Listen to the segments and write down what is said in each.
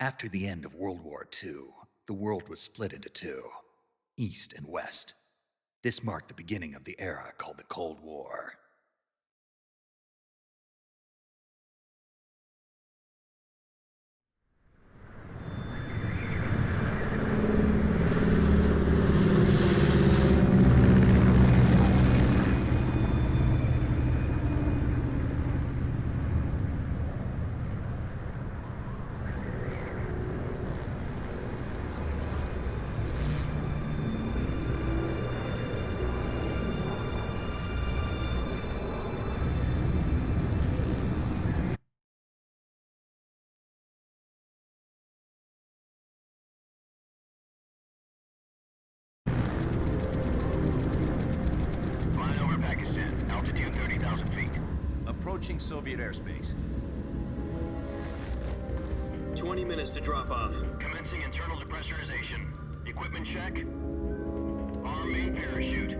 After the end of World War II, the world was split into two, East and West. This marked the beginning of the era called the Cold War. Approaching Soviet airspace. 20 minutes to drop off. Commencing internal depressurization. Equipment check. Arm main parachute.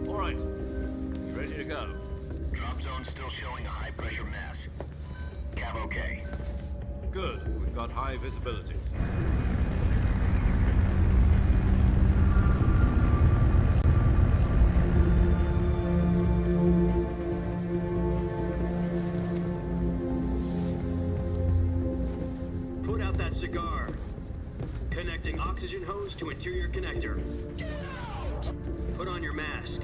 All right. Ready to go. Drop zone still showing a high pressure mass. Cav okay. Good. We've got high visibility. Cigar. Connecting oxygen hose to interior connector. Get out! Put on your mask.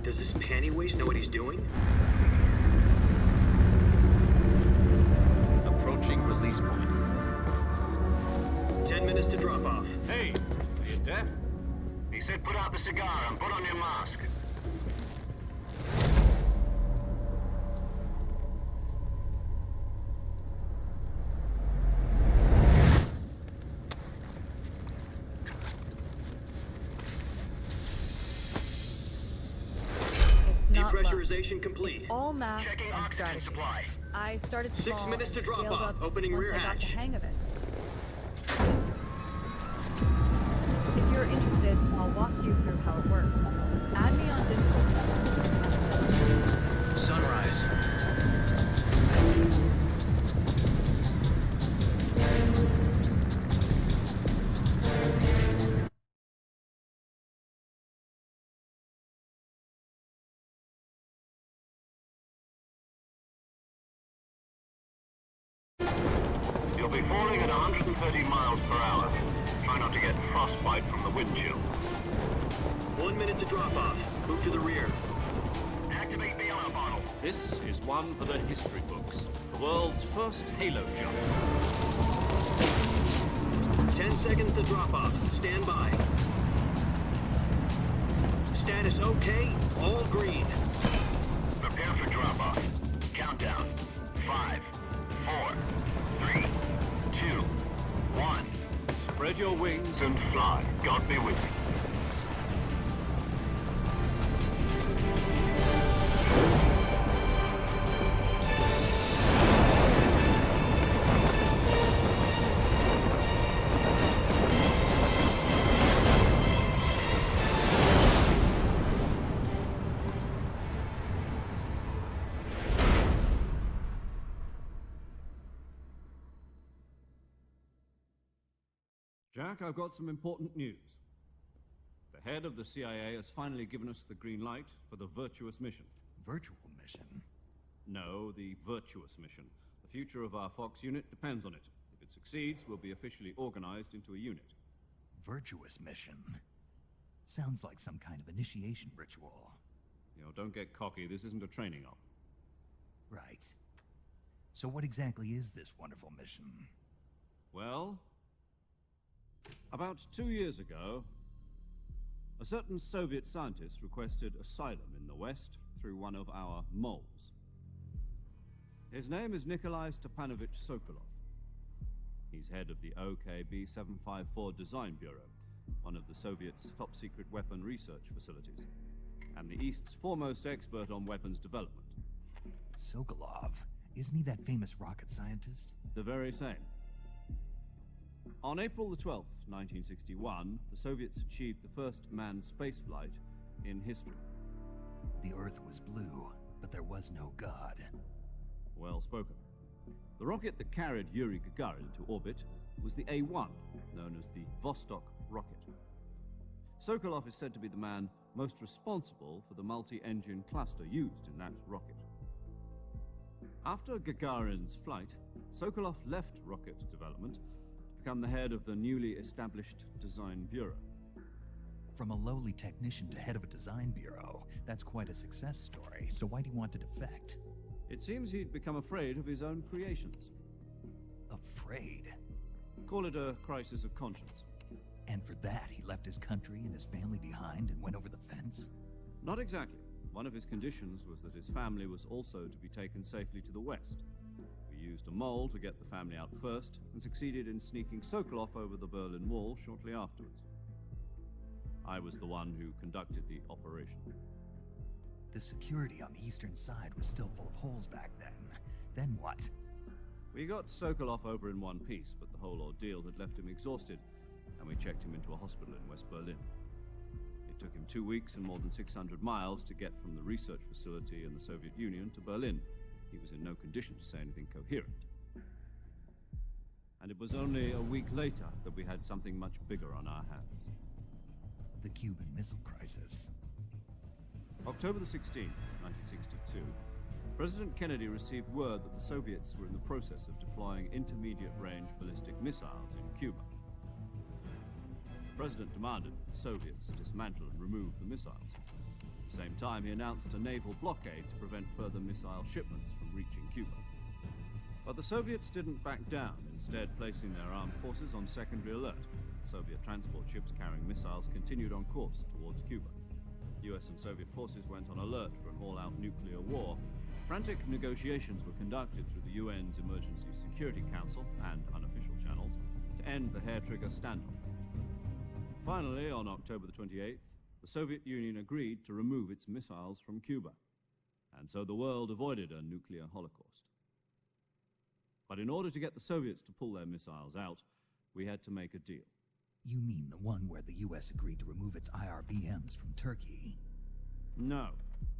Does this panty waste know what he's doing? Approaching release point. 10 minutes to drop off. Hey, are you deaf? He said put out the cigar and put on your mask. Depressurization complete. It's all math Checking and oxygen strategy. supply. I started small 6 minutes and to drop scaled off. up Opening once rear I got the hatch. hang of it. If you're interested, I'll walk you through how it works. Add me on Discord. Sunrise. You'll be falling at 130 miles per hour. Try not to get frostbite from the wind chill. 1 minute to drop off. Move to the rear. Activate the oil bottle. This is one for the history books. The world's first halo jump. 10 seconds to drop off. Stand by. Status okay. All green. Prepare for drop-off. Countdown. 5, 4, 3, 2, 1. Spread your wings And fly. God be with you. Jack, I've got some important news. The head of the CIA has finally given us the green light for the virtuous mission. Virtual mission? No, the virtuous mission. The future of our Fox unit depends on it. If it succeeds, we'll be officially organized into a unit. Virtuous mission? Sounds like some kind of initiation ritual. You know, don't get cocky. This isn't a training op. Right. So what exactly is this wonderful mission? Well, about 2 years ago, a certain Soviet scientist requested asylum in the West through one of our moles. His name is Nikolai Stepanovich Sokolov. He's head of the OKB 754 Design Bureau, one of the Soviets' top-secret weapon research facilities, and the East's foremost expert on weapons development. Sokolov? Isn't he that famous rocket scientist? The very same. On April the 12th, 1961, the Soviets achieved the first manned spaceflight in history. The Earth was blue, but there was no God. Well spoken. The rocket that carried Yuri Gagarin to orbit was the A-1, known as the Vostok rocket. Sokolov is said to be the man most responsible for the multi-engine cluster used in that rocket. After Gagarin's flight, Sokolov left rocket development to become the head of the newly established Design Bureau. From a lowly technician to head of a design bureau, that's quite a success story. So why do you want to defect? It seems he'd become afraid of his own creations. Afraid? Call it a crisis of conscience. And for that, he left his country and his family behind and went over the fence? Not exactly. One of his conditions was that his family was also to be taken safely to the west. We used a mole to get the family out first, and succeeded in sneaking Sokolov over the Berlin Wall shortly afterwards. I was the one who conducted the operation. The security on the eastern side was still full of holes back then. Then what? We got Sokolov over in one piece, but the whole ordeal had left him exhausted, and we checked him into a hospital in West Berlin. It took him 2 weeks and more than 600 miles to get from the research facility in the Soviet Union to Berlin. He was in no condition to say anything coherent. And it was only a week later that we had something much bigger on our hands. The Cuban Missile Crisis. October the 16th, 1962, President Kennedy received word that the Soviets were in the process of deploying intermediate-range ballistic missiles in Cuba. The President demanded that the Soviets dismantle and remove the missiles. At the same time, he announced a naval blockade to prevent further missile shipments from reaching Cuba. But the Soviets didn't back down, instead placing their armed forces on secondary alert. Soviet transport ships carrying missiles continued on course towards Cuba. US and Soviet forces went on alert for an all-out nuclear war. Frantic negotiations were conducted through the UN's Emergency Security Council and unofficial channels to end the hair-trigger standoff. Finally, on October the 28th, the Soviet Union agreed to remove its missiles from Cuba, and so the world avoided a nuclear holocaust. But in order to get the Soviets to pull their missiles out, we had to make a deal. You mean the one where the US agreed to remove its IRBMs from Turkey? No.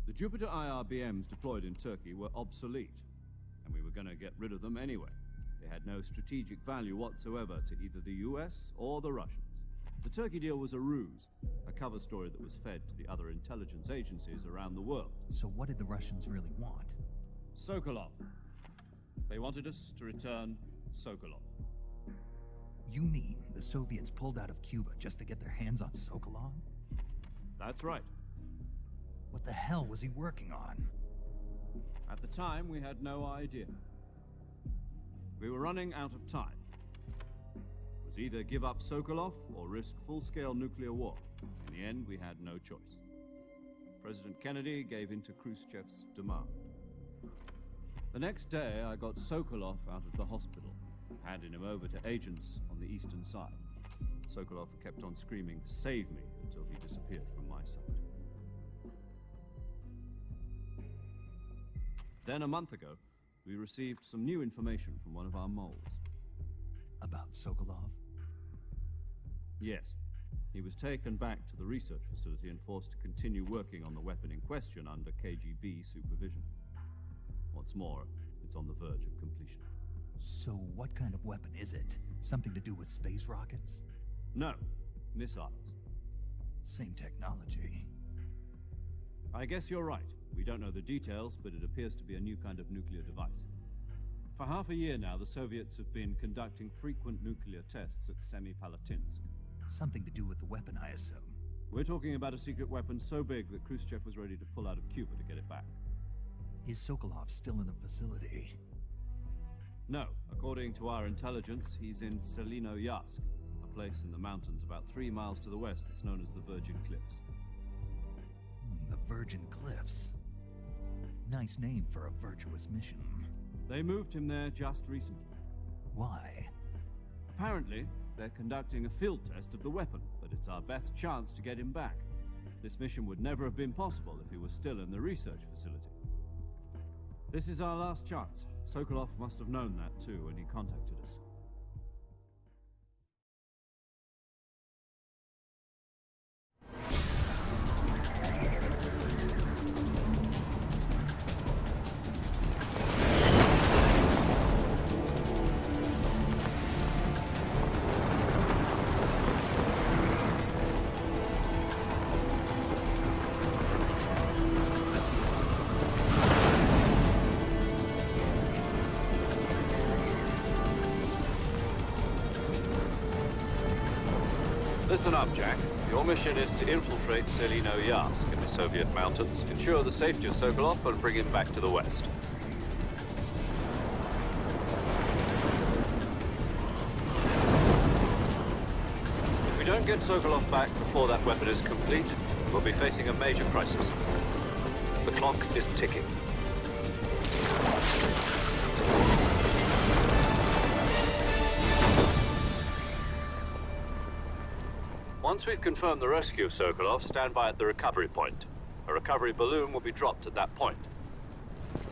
The Jupiter IRBMs deployed in Turkey were obsolete, and we were going to get rid of them anyway. They had no strategic value whatsoever to either the US or the Russians. The Turkey deal was a ruse, a cover story that was fed to the other intelligence agencies around the world. So what did the Russians really want? Sokolov. They wanted us to return Sokolov. You mean the Soviets pulled out of Cuba just to get their hands on Sokolov? That's right. What the hell was he working on? At the time, we had no idea. We were running out of time. It was either give up Sokolov or risk full-scale nuclear war. In the end, we had no choice. President Kennedy gave in to Khrushchev's demand. The next day, I got Sokolov out of the hospital, handing him over to agents on the eastern side. Sokolov kept on screaming, "Save me," until he disappeared from my sight. Then a month ago, we received some new information from one of our moles. About Sokolov? Yes. He was taken back to the research facility and forced to continue working on the weapon in question under KGB supervision. What's more, it's on the verge of completion. So what kind of weapon is it? Something to do with space rockets? No, missiles. Same technology. I guess you're right. We don't know the details, but it appears to be a new kind of nuclear device. For half a year now, the Soviets have been conducting frequent nuclear tests at Semipalatinsk. Something to do with the weapon, I assume. We're talking about a secret weapon so big that Khrushchev was ready to pull out of Cuba to get it back. Is Sokolov still in the facility? No. According to our intelligence, he's in Selinoyarsk, a place in the mountains about 3 miles to the west that's known as the Virgin Cliffs. The Virgin Cliffs. Nice name for a virtuous mission. They moved him there just recently. Why? Apparently, they're conducting a field test of the weapon, but it's our best chance to get him back. This mission would never have been possible if he was still in the research facility. This is our last chance. Sokolov must have known that too when he contacted us. Listen up, Jack. Your mission is to infiltrate Selino-Yarsk in the Soviet mountains, ensure the safety of Sokolov, and bring him back to the West. If we don't get Sokolov back before that weapon is complete, we'll be facing a major crisis. The clock is ticking. Once we've confirmed the rescue of Sokolov, stand by at the recovery point. A recovery balloon will be dropped at that point.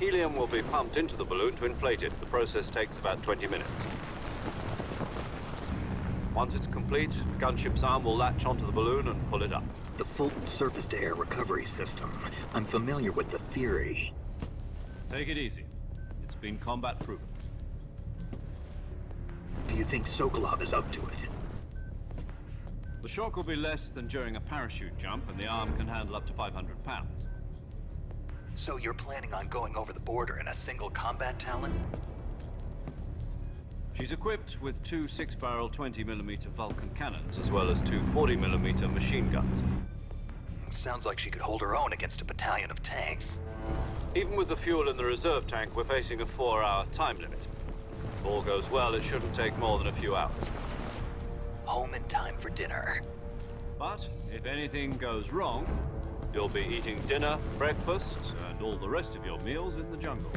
Helium will be pumped into the balloon to inflate it. The process takes about 20 minutes. Once it's complete, the gunship's arm will latch onto the balloon and pull it up. The Fulton surface-to-air recovery system. I'm familiar with the theory. Take it easy. It's been combat-proven. Do you think Sokolov is up to it? The shock will be less than during a parachute jump, and the arm can handle up to 500 pounds. So you're planning on going over the border in a single combat Talon? She's equipped with two 6-barrel 20mm Vulcan cannons, as well as two 40mm machine guns. Sounds like she could hold her own against a battalion of tanks. Even with the fuel in the reserve tank, we're facing a 4-hour time limit. If all goes well, it shouldn't take more than a few hours. Home in time for dinner. But if anything goes wrong, you'll be eating dinner, breakfast, and all the rest of your meals in the jungle.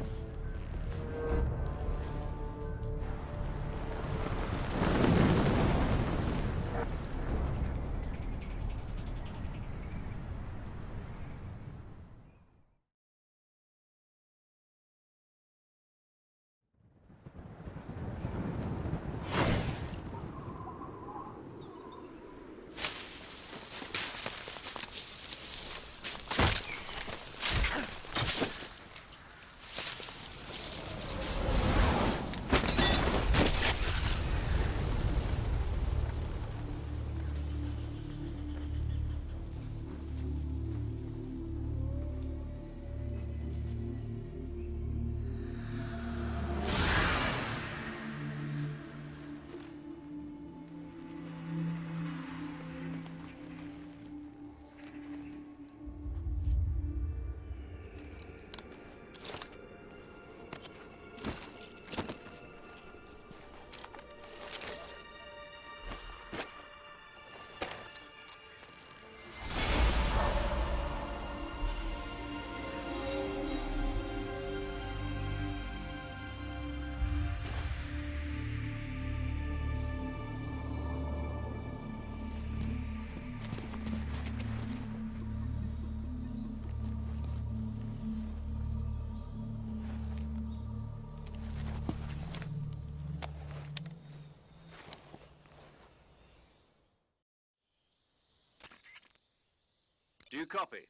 Do you copy?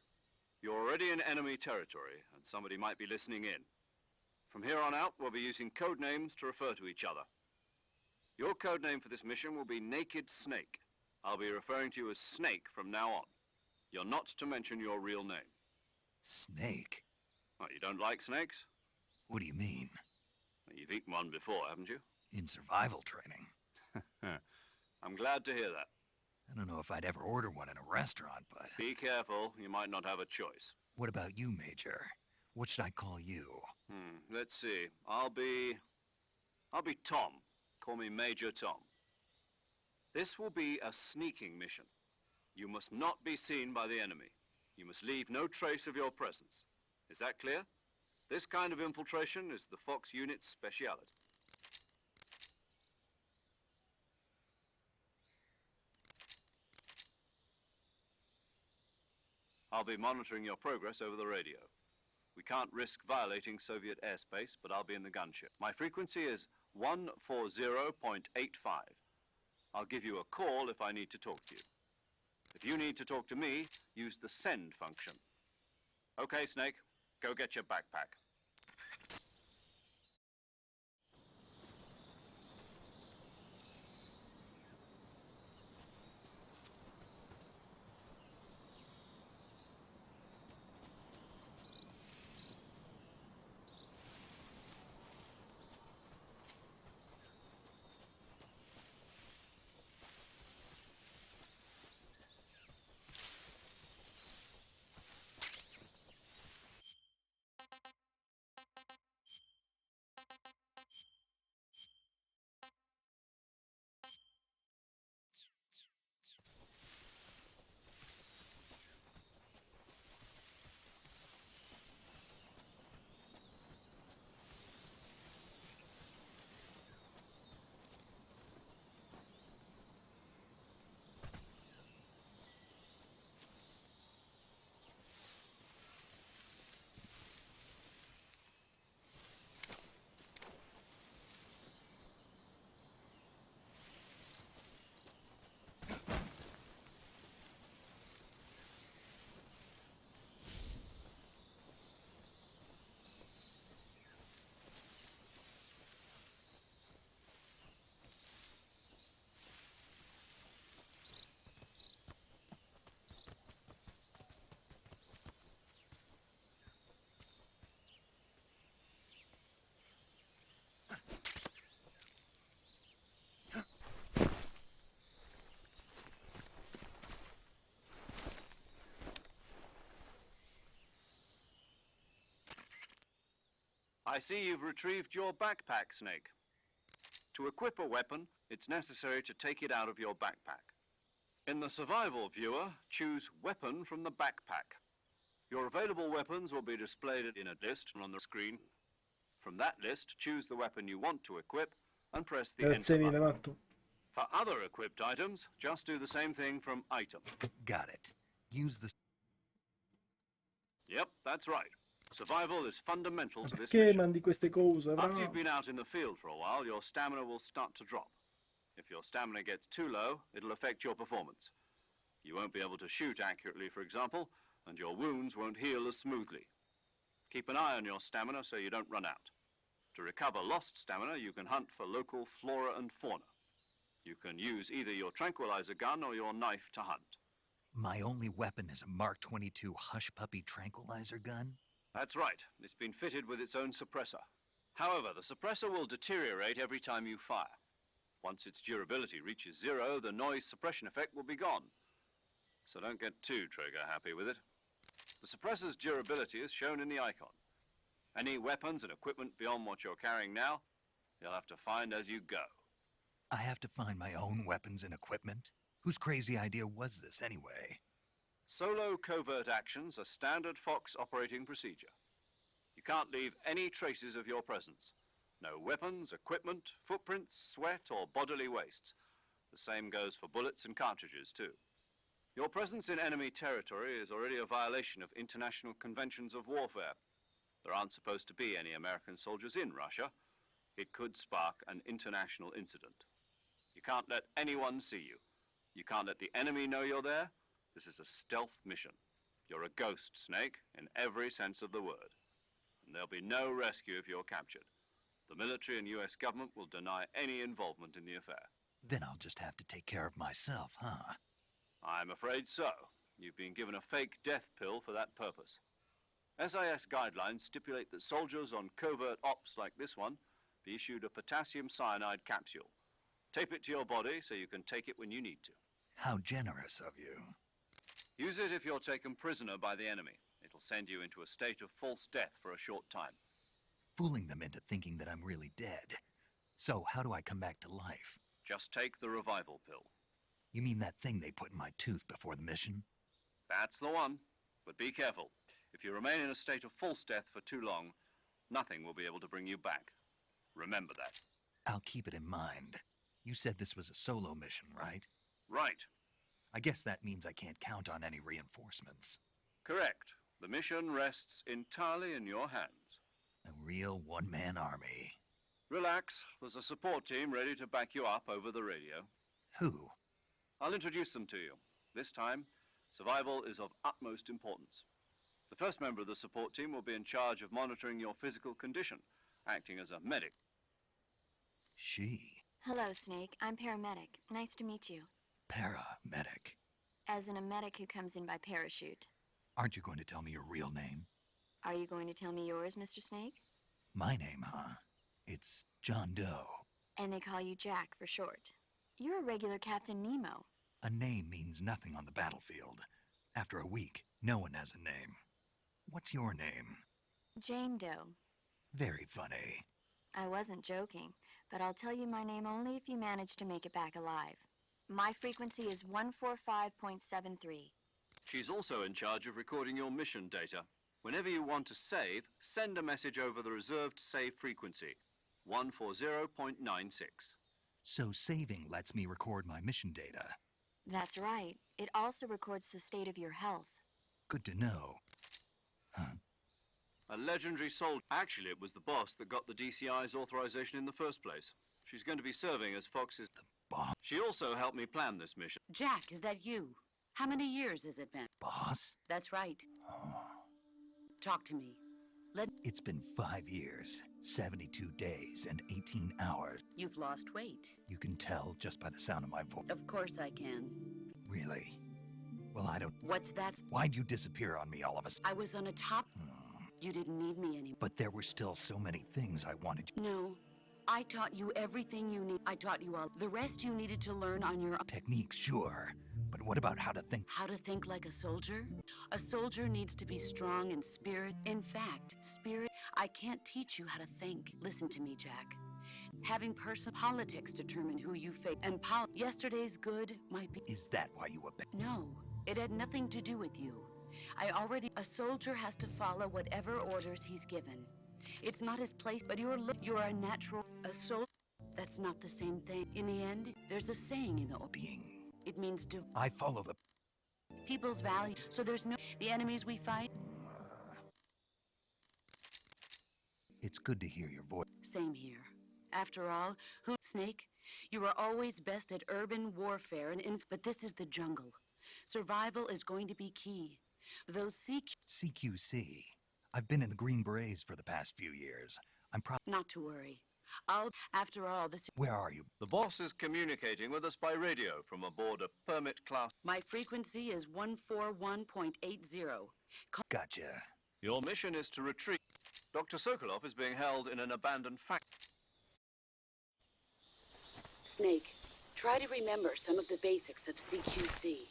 You're already in enemy territory, and somebody might be listening in. From here on out, we'll be using code names to refer to each other. Your code name for this mission will be Naked Snake. I'll be referring to you as Snake from now on. You're not to mention your real name. Snake? Oh, you don't like snakes? What do you mean? You've eaten one before, haven't you? In survival training. I'm glad to hear that. I don't know if I'd ever order one in a restaurant, but... Be careful, you might not have a choice. What about you, Major? What should I call you? Let's see. I'll be Tom. Call me Major Tom. This will be a sneaking mission. You must not be seen by the enemy. You must leave no trace of your presence. Is that clear? This kind of infiltration is the Fox unit's speciality. I'll be monitoring your progress over the radio. We can't risk violating Soviet airspace, but I'll be in the gunship. My frequency is 140.85. I'll give you a call if I need to talk to you. If you need to talk to me, use the send function. Okay, Snake, go get your backpack. I see you've retrieved your backpack, Snake. To equip a weapon, it's necessary to take it out of your backpack. In the survival viewer, choose Weapon from the backpack. Your available weapons will be displayed in a list on the screen. From that list, choose the weapon you want to equip and press the Grazie Enter mille, button. Matto. For other equipped items, just do the same thing from Item. Got it. Use the... Yep, that's right. Survival is fundamental to this Perché mission. mandi queste cose, After bravo? you've been out in the field for a while, your stamina will start to drop. If your stamina gets too low, it'll affect your performance. You won't be able to shoot accurately, for example, and your wounds won't heal as smoothly. Keep an eye on your stamina so you don't run out. To recover lost stamina, you can hunt for local flora and fauna. You can use either your tranquilizer gun or your knife to hunt. My only weapon is a Mark 22 Hush Puppy tranquilizer gun? That's right. It's been fitted with its own suppressor. However, the suppressor will deteriorate every time you fire. Once its durability reaches 0, the noise suppression effect will be gone. So don't get too trigger happy with it. The suppressor's durability is shown in the icon. Any weapons and equipment beyond what you're carrying now, you'll have to find as you go. I have to find my own weapons and equipment? Whose crazy idea was this anyway? Solo covert actions are standard Fox operating procedure. You can't leave any traces of your presence. No weapons, equipment, footprints, sweat, or bodily wastes. The same goes for bullets and cartridges, too. Your presence in enemy territory is already a violation of international conventions of warfare. There aren't supposed to be any American soldiers in Russia. It could spark an international incident. You can't let anyone see you. You can't let the enemy know you're there. This is a stealth mission. You're a ghost, Snake, in every sense of the word. And there'll be no rescue if you're captured. The military and US government will deny any involvement in the affair. Then I'll just have to take care of myself, huh? I'm afraid so. You've been given a fake death pill for that purpose. SIS guidelines stipulate that soldiers on covert ops like this one be issued a potassium cyanide capsule. Tape it to your body so you can take it when you need to. How generous of you. Use it if you're taken prisoner by the enemy. It'll send you into a state of false death for a short time. Fooling them into thinking that I'm really dead. So how do I come back to life? Just take the revival pill. You mean that thing they put in my tooth before the mission? That's the one. But be careful. If you remain in a state of false death for too long, nothing will be able to bring you back. Remember that. I'll keep it in mind. You said this was a solo mission, right? Right. I guess that means I can't count on any reinforcements. Correct. The mission rests entirely in your hands. A real one-man army. Relax. There's a support team ready to back you up over the radio. Who? I'll introduce them to you. This time, survival is of utmost importance. The first member of the support team will be in charge of monitoring your physical condition, acting as a medic. She. Hello, Snake. I'm paramedic. Nice to meet you. Paramedic. As in a medic who comes in by parachute. Aren't you going to tell me your real name? Are you going to tell me yours, Mr. Snake? My name, huh? It's John Doe. And they call you Jack for short. You're a regular Captain Nemo. A name means nothing on the battlefield. After a week, no one has a name. What's your name? Jane Doe. Very funny. I wasn't joking, but I'll tell you my name only if you manage to make it back alive. My frequency is 145.73. She's also in charge of recording your mission data. Whenever you want to save, send a message over the reserved save frequency, 140.96. So saving lets me record my mission data. That's right. It also records the state of your health. Good to know. Huh? A legendary soldier. Actually, it was the boss that got the DCI's authorization in the first place. She's going to be serving as Fox's... Boss? She also helped me plan this mission. Jack, is that you? How many years has it been? Boss? That's right. Oh. Talk to me. It's been 5 years, 72 days, and 18 hours. You've lost weight. You can tell just by the sound of my voice. Of course I can. Really? Well, I don't... What's that? Why'd you disappear on me all of a sudden? I was on a top... You didn't need me anymore. But there were still so many things I wanted to... No, I taught you everything you need. I taught you all. The rest you needed to learn on your own. Techniques, sure. But what about how to think? How to think like a soldier? A soldier needs to be strong in spirit. In fact, spirit, I can't teach you how to think. Listen to me, Jack. Having personal politics determine who you face. And yesterday's good might be... Is that why you abandoned? No, it had nothing to do with you. A soldier has to follow whatever orders he's given. It's not his place, but you're a natural... A soldier, that's not the same thing. In the end, there's a saying in the... Being. It means to... I follow the... People's value, so there's no... The enemies we fight... It's good to hear your voice. Same here. After all, Snake, you are always best at urban warfare but this is the jungle. Survival is going to be key. Those CQC. I've been in the Green Berets for the past few years. I'm Not to worry. After all, this... Where are you? The boss is communicating with us by radio from aboard a permit class. My frequency is 141.80. Gotcha. Your mission is to retreat. Dr. Sokolov is being held in an abandoned factory. Snake, try to remember some of the basics of CQC.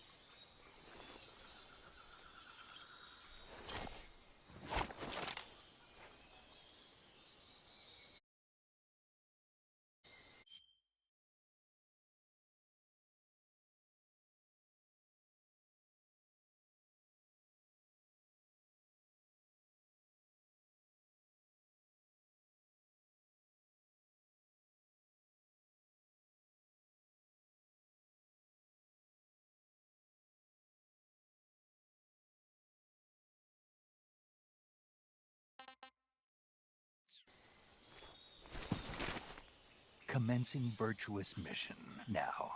Commencing virtuous mission now.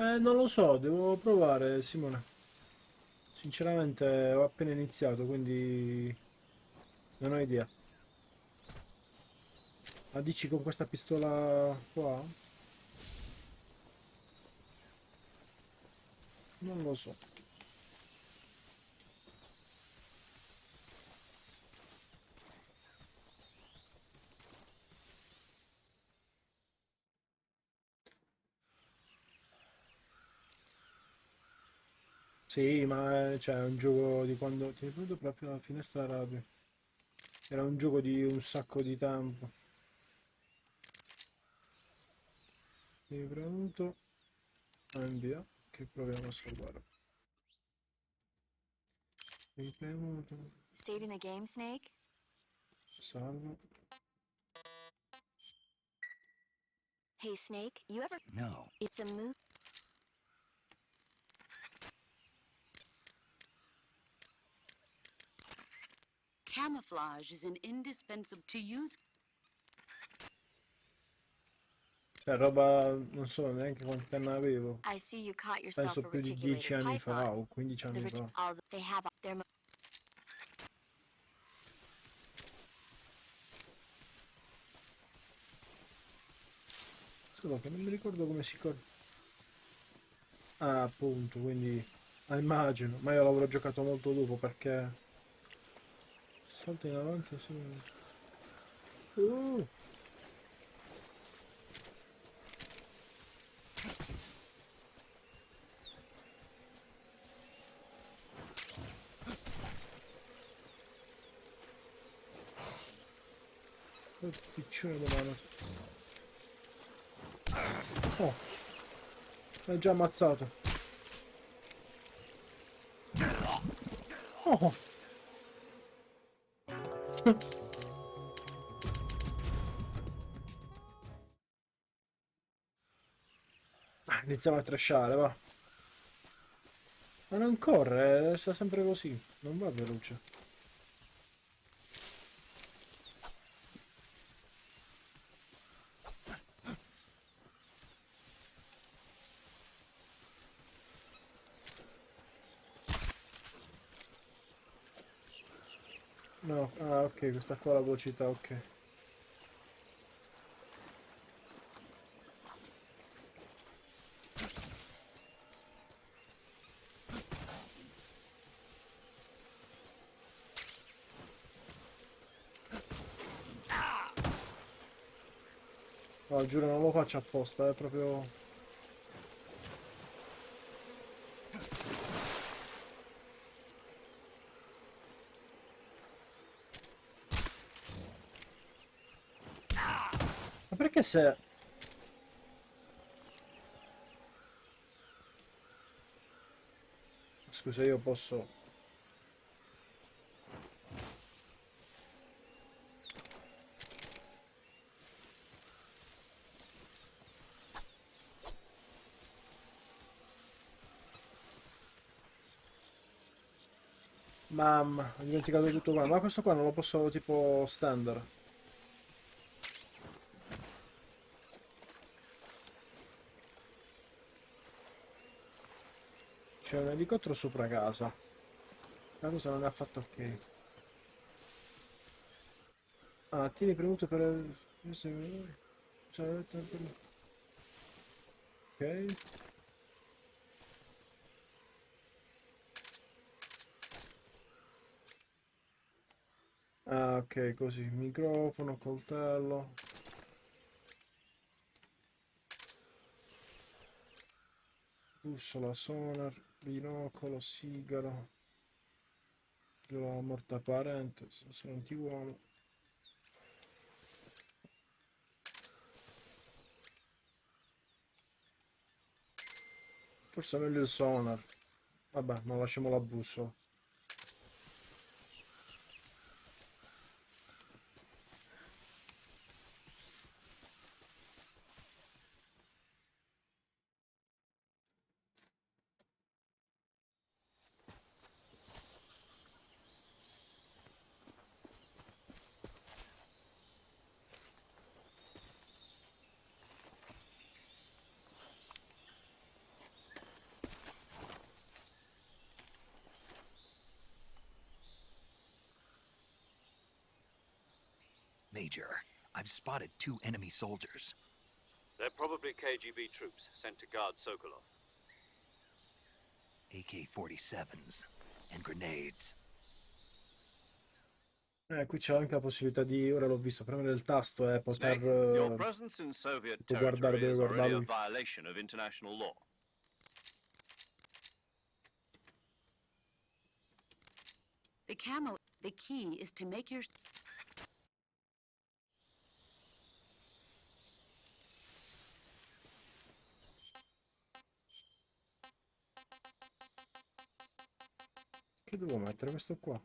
Non lo so, devo provare, Simone. Sinceramente ho appena iniziato, quindi non ho idea. Ma dici con questa pistola qua? Non lo so. Sì, ma cioè, è un gioco di quando ti ricordo proprio la finestra radio. Era un gioco di un sacco di tempo. Mi premuto. Invia. Che proviamo a salvare. Mi premuto. Saving the game, Snake? Salvo. Hey, Snake, you ever... No. It's a move. Camouflage is an indispensable to use. Cioè, roba, non so neanche quanti anni avevo. I see you caught yourself Penso a più di 10 reticulated anni fa python. o 15 The anni fa. they have their... Solo che non mi ricordo come si corre. Ah, appunto, quindi... Ah, immagino, ma io l'avrò giocato molto dopo perché... Salto in avanti, sì. Che piccione di mano. Oh, l'ho già ammazzato. Oh. Iniziamo a trashare, va. Ma non corre, sta sempre così. Non va veloce. No, ah ok, questa qua è la velocità, ok. No, giuro non lo faccio apposta, è proprio... Ma perché se... Scusa, io posso... Mamma, ho dimenticato tutto qua. Ma questo qua non lo posso tipo standard. C'è un elicottero sopra casa. La cosa non è affatto ok. Ah, tieni premuto per... Ok. Ah, ok, così. Microfono, coltello. Bussola, sonar, binocolo, sigaro. La morta parente, se non ti vuole. Forse è meglio il sonar. Vabbè, non lasciamo la bussola. Major. I've spotted 2 enemy soldiers. They're probably KGB troops sent to guard Sokolov. AK-47s and grenades. Qui c'è anche la possibilità di, ora l'ho visto, premere il tasto e poter Snake, your presence in Soviet guardare territory dove is already a guardavi. violation of international law. The key is to make your... Che devo mettere questo qua?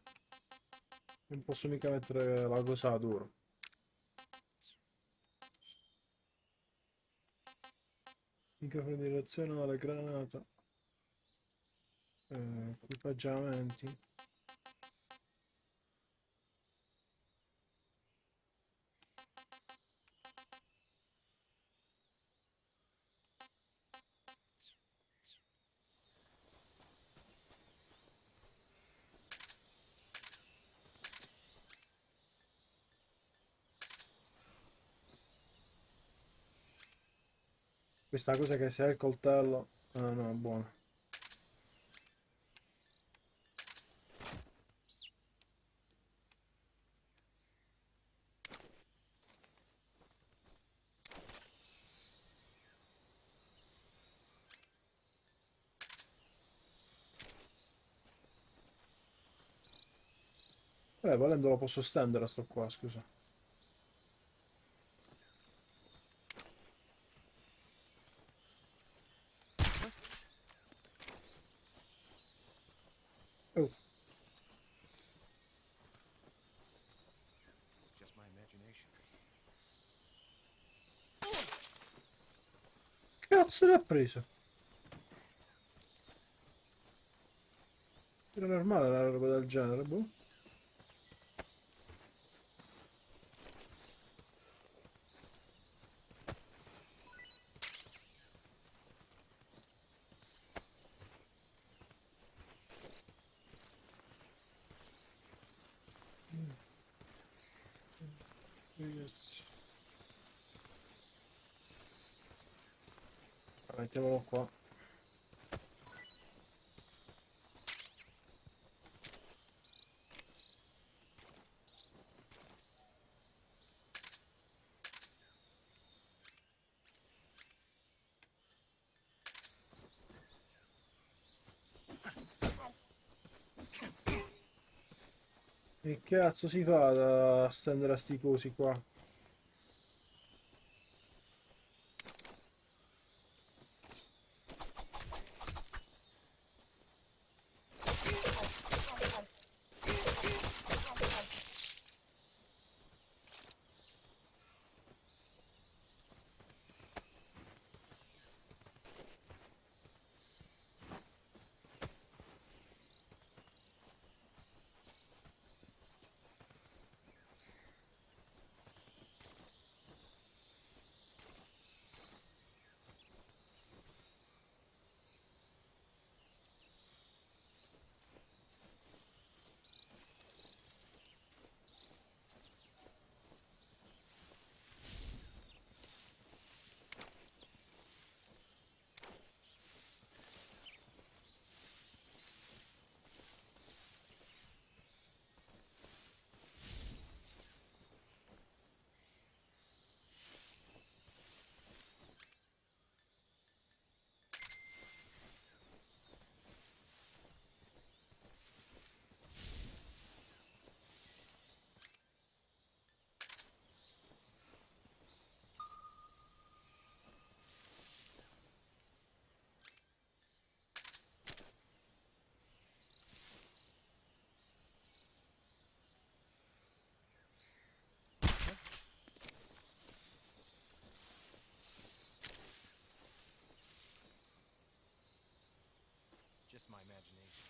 Non posso mica mettere la cosa duro. Microfono di reazione alla granata. Equipaggiamenti. Questa cosa che se è il coltello... Ah no, è buono. Volendo lo posso stendere sto qua, scusa. Oh. Che cazzo ne ha preso? Era normale una roba del genere, boh. Mettiamolo qua. E che cazzo si fa da stendere a sti cosi qua? Just my imagination.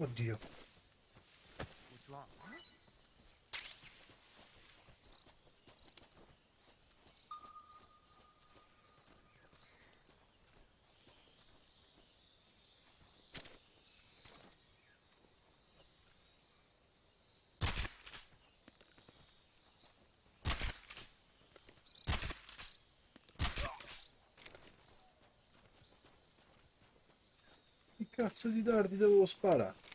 Oddio. What's wrong? Che cazzo di dardi dovevo sparare?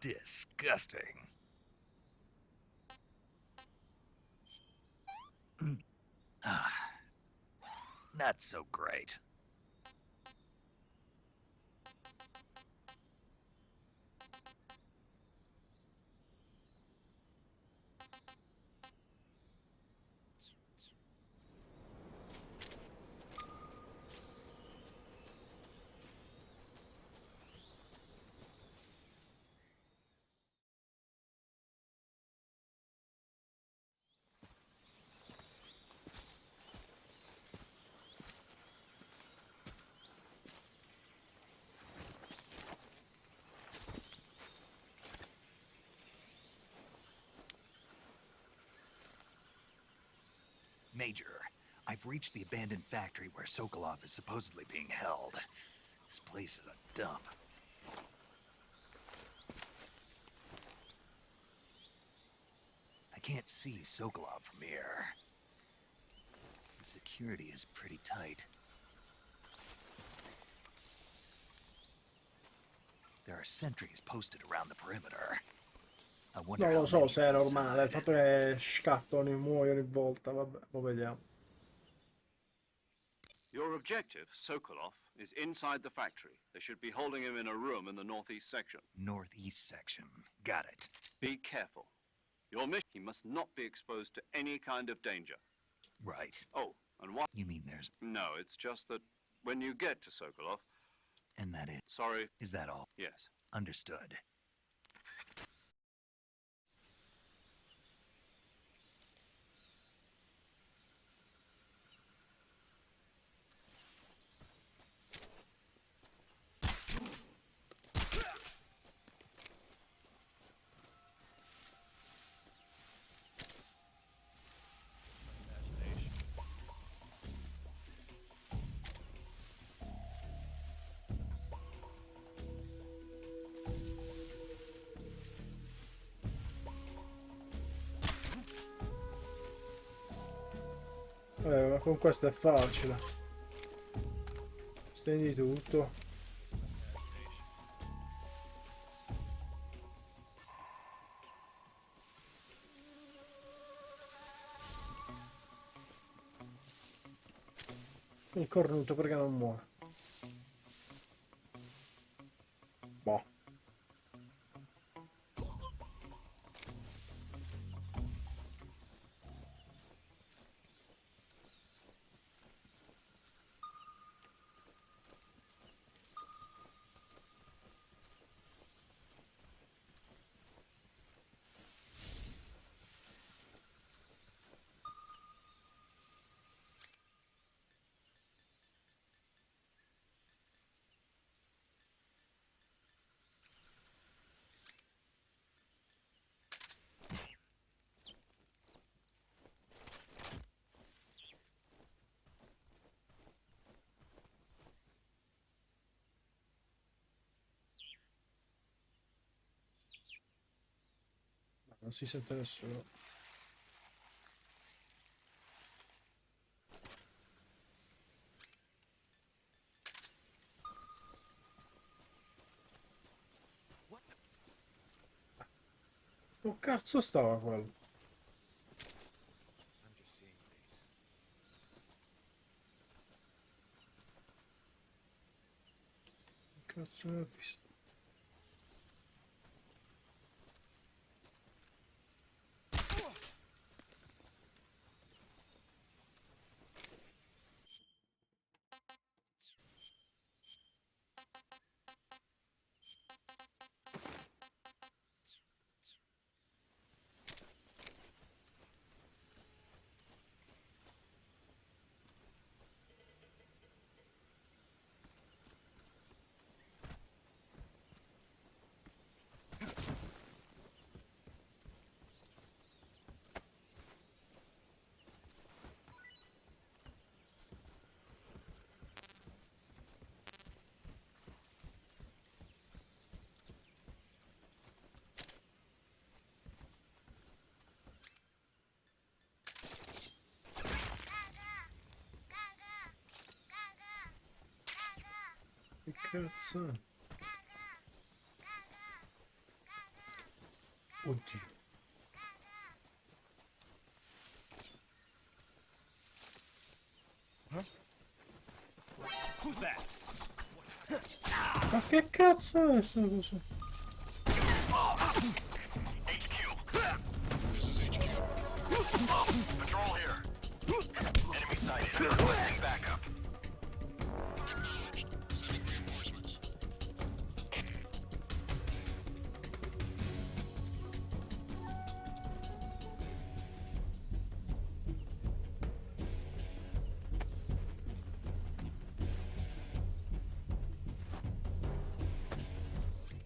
Disgusting. Not so great. Major, I've reached the abandoned factory where Sokolov is supposedly being held. This place is a dump. I can't see Sokolov from here. The security is pretty tight. There are sentries posted around the perimeter. I wonder Non how lo so many se è are normale, il inside. fatto che scappano e muoiono ogni volta, vabbè, lo vediamo. Your objective, Sokolov, is inside the factory. They should be holding him in a room in the northeast section. Northeast section. Got it. Be careful. Your mission, he must not be exposed to any kind of danger. Right. Oh, and what? You mean there's... No, it's just that when you get to Sokolov... And that it... Sorry. Is that all? Yes. Understood. Ma con questo è facile. Stendi tutto. Il cornuto perché non muore? Boh. Non si sente nessuno. Oh cazzo stava quello? I'm just seeing things. Cazzo ne ho visto? Che cazzo? Oddio. Who's that? Ma che cazzo è sta cosa? This is HQ. Patrol here. Enemy sighted. Requesting backup. Acknowledged. Sending reinforcements.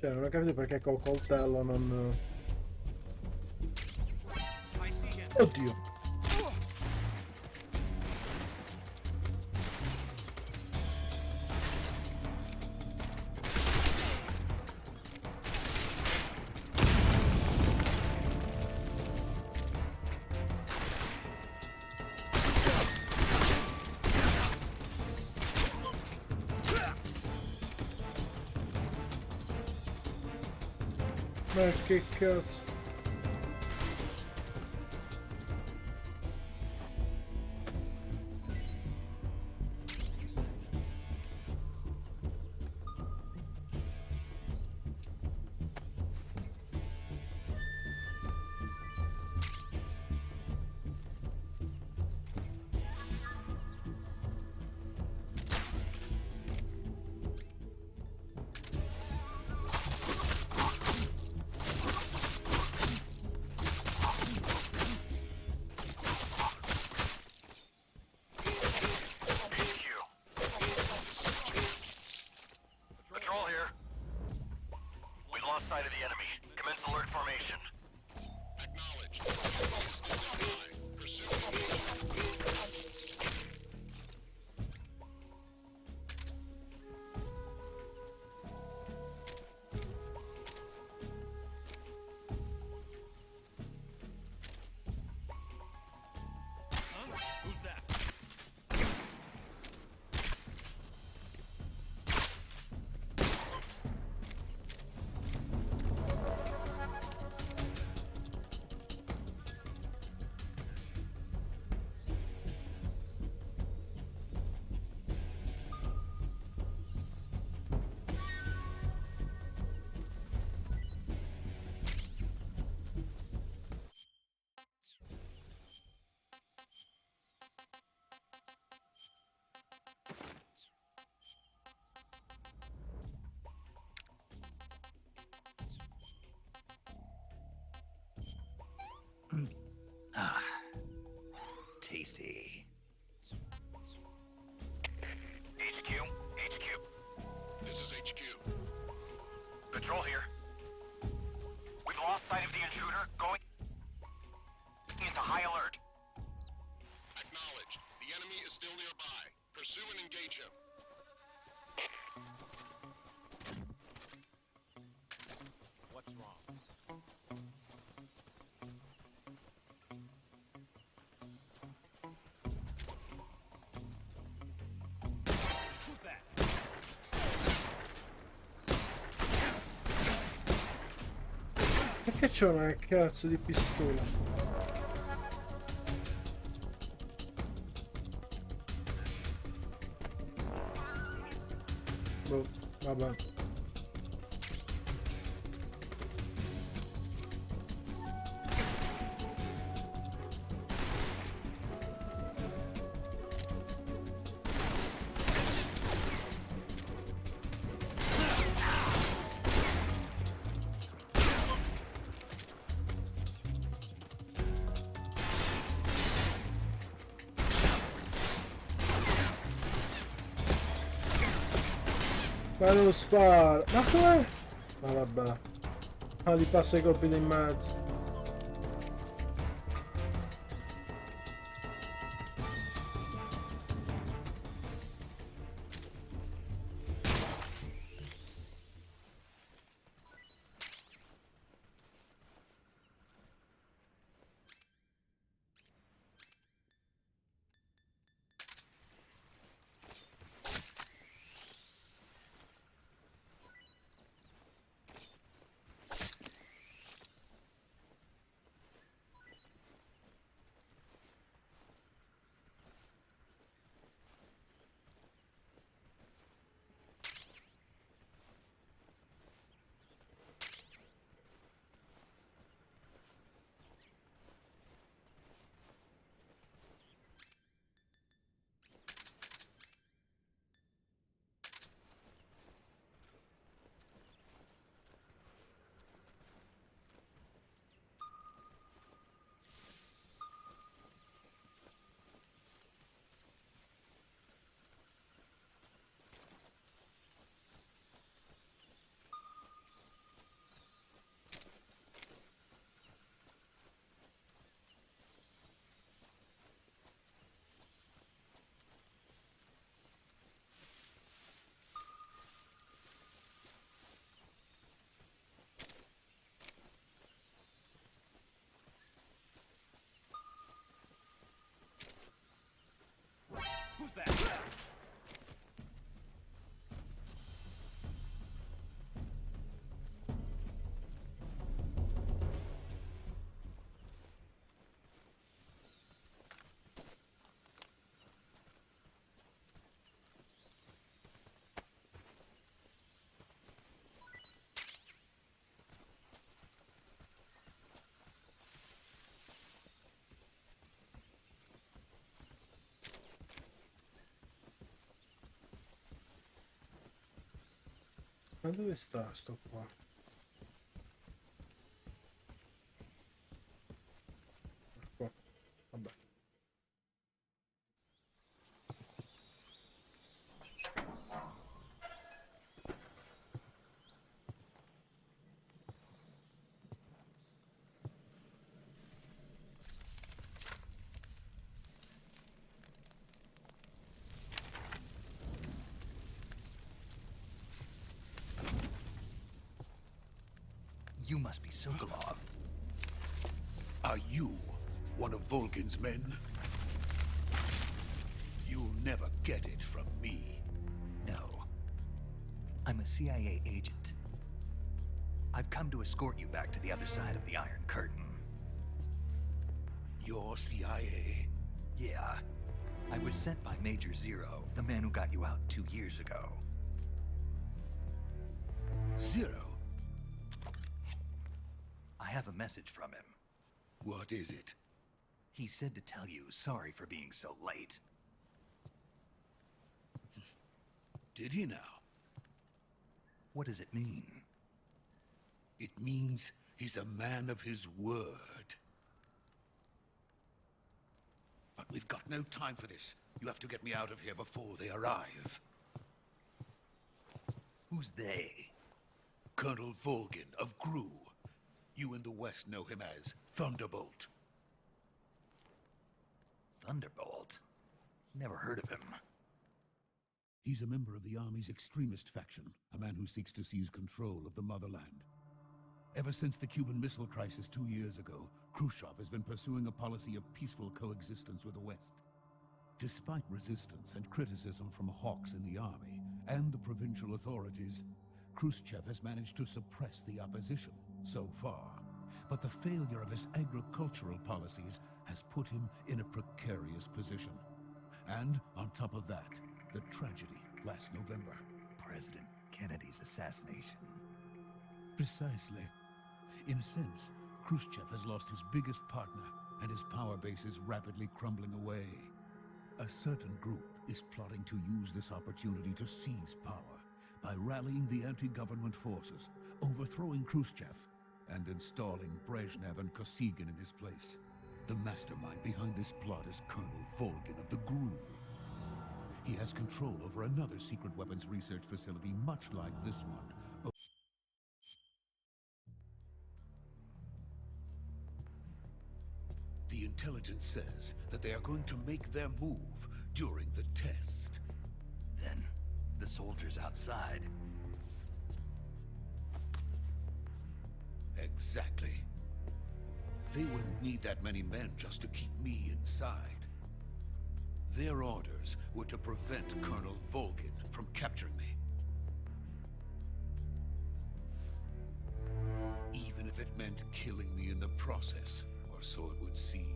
Cioè, non ho capito perché col coltello non... Oddio. Ma che cazzo? Patrol here. We've lost sight of the enemy. Commence alert formation. Acknowledged. Still nearby. Pursue Who's that? Tasty. HQ. HQ. This is HQ. Patrol here. We've lost sight of the intruder. Going into high alert. Acknowledged. The enemy is still nearby. Pursue and engage him. What's wrong? Who's that? Perché c'ho una cazzo di pistola? Boh, vabbè. Ma non spara! Ma com'è? Ma vabbè. Ma gli passa i colpi di mezzo. Ma dove sta sto qua? Qua. Vabbè. You must be Sokolov. Are you one of Volgin's men? You'll never get it from me. No. I'm a CIA agent. I've come to escort you back to the other side of the Iron Curtain. You're CIA? Yeah. I was sent by Major Zero, the man who got you out 2 years ago. Zero? I have a message from him. What is it? He said to tell you sorry for being so late. Did he now? What does it mean? It means he's a man of his word. But we've got no time for this. You have to get me out of here before they arrive. Who's they? Colonel Volgin of GRU. You in the West know him as Thunderbolt. Thunderbolt? Never heard of him. He's a member of the Army's extremist faction, a man who seeks to seize control of the motherland. Ever since the Cuban Missile Crisis 2 years ago, Khrushchev has been pursuing a policy of peaceful coexistence with the West. Despite resistance and criticism from hawks in the army and the provincial authorities, Khrushchev has managed to suppress the opposition so far. But the failure of his agricultural policies has put him in a precarious position. And on top of that, the tragedy last November. President Kennedy's assassination. Precisely. In a sense, Khrushchev has lost his biggest partner, and his power base is rapidly crumbling away. A certain group is plotting to use this opportunity to seize power by rallying the anti-government forces, overthrowing Khrushchev, and installing Brezhnev and Kosygin in his place. The mastermind behind this plot is Colonel Volgin of the GRU. He has control over another secret weapons research facility much like this one. The intelligence says that they are going to make their move during the test. Then, the soldiers outside. Exactly. They wouldn't need that many men just to keep me inside. Their orders were to prevent Colonel Volgin from capturing me. Even if it meant killing me in the process, or so it would seem.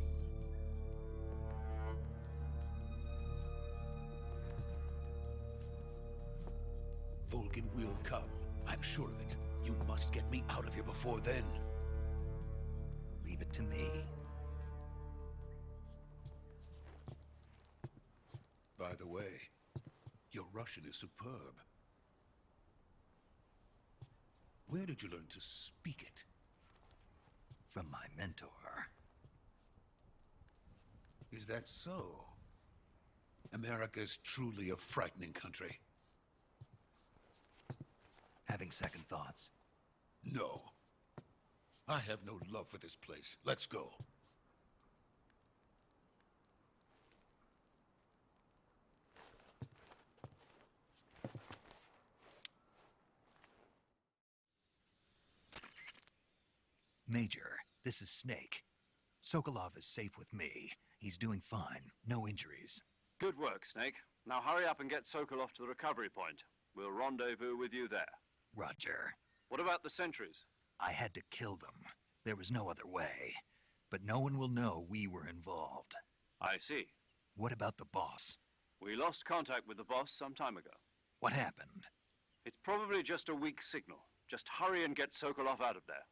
Volgin will come, I'm sure of it. You must get me out of here before then. Leave it to me. By the way, your Russian is superb. Where did you learn to speak it? From my mentor. Is that so? America's truly a frightening country. Having second thoughts? No. I have no love for this place. Let's go. Major, this is Snake. Sokolov is safe with me. He's doing fine. No injuries. Good work, Snake. Now hurry up and get Sokolov to the recovery point. We'll rendezvous with you there. Roger. What about the sentries? I had to kill them. There was no other way. But no one will know we were involved. I see. What about the boss? We lost contact with the boss some time ago. What happened? It's probably just a weak signal. Just hurry and get Sokolov out of there.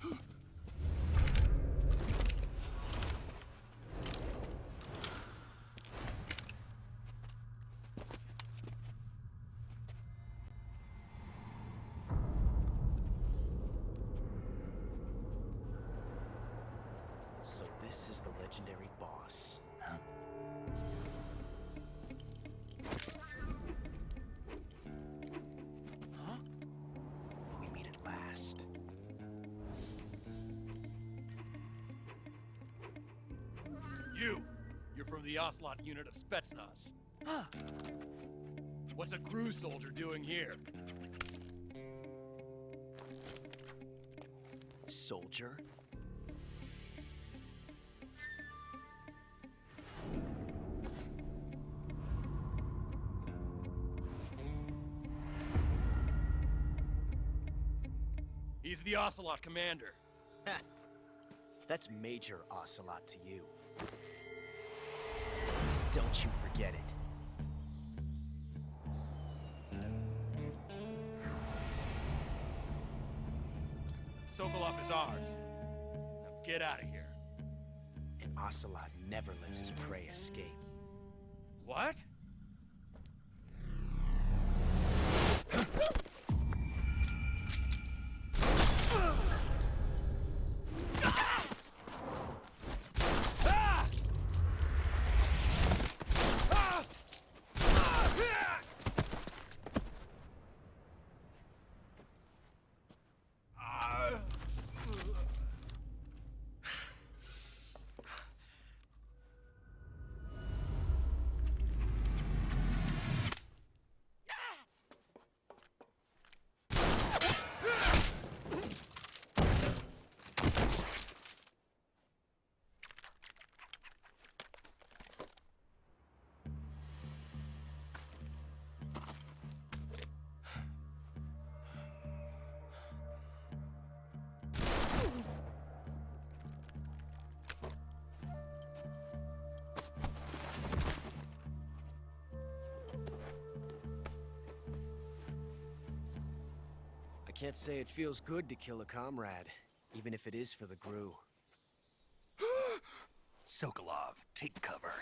please. So this is the legendary boss. Huh? Huh? We meet at last. You're from the Ocelot unit of Spetsnaz. Huh. What's a crew soldier doing here? Soldier? He's the Ocelot commander. Ha! That's Major Ocelot to you. Don't you forget it. Sokolov is ours. Now get out of here. And Ocelot never lets his prey escape. What? I can't say it feels good to kill a comrade, even if it is for the GRU. Sokolov, take cover.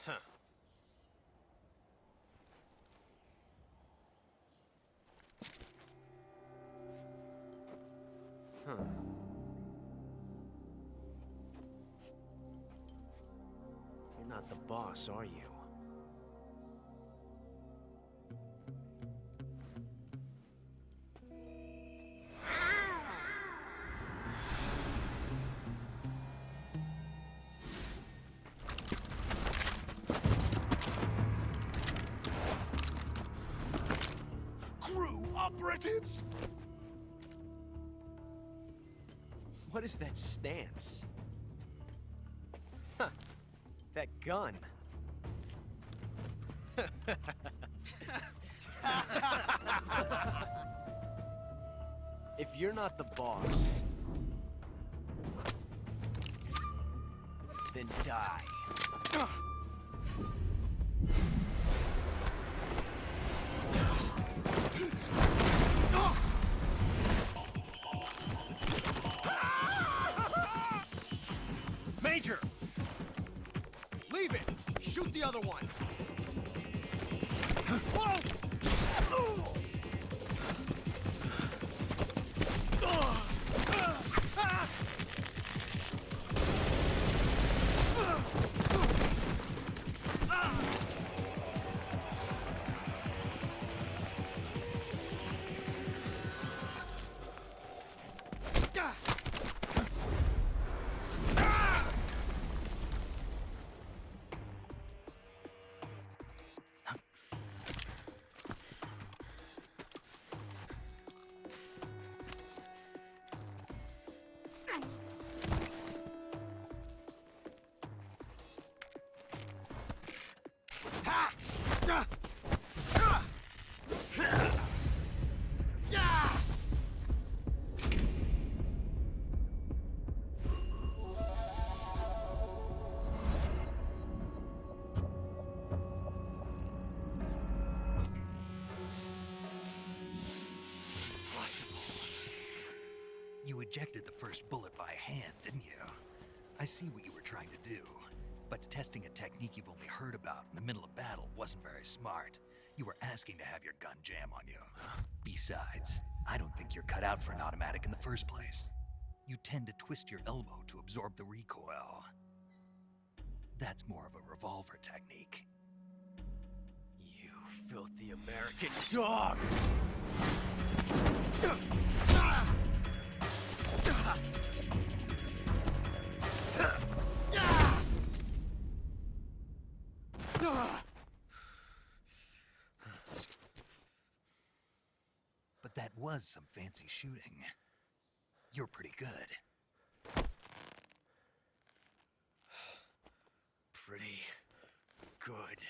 Huh. Huh. You're not the boss, are you? Operatives! What is that stance? Huh. That gun. If you're not the boss, then die. Major! Leave it! Shoot the other one! Whoa! You ejected the first bullet by hand, didn't you? I see what you were trying to do, but testing a technique you've only heard about in the middle of battle wasn't very smart. You were asking to have your gun jam on you. Besides, I don't think you're cut out for an automatic in the first place. You tend to twist your elbow to absorb the recoil. That's more of a revolver technique. You filthy American dog! But that was some fancy shooting. You're pretty good. Pretty good.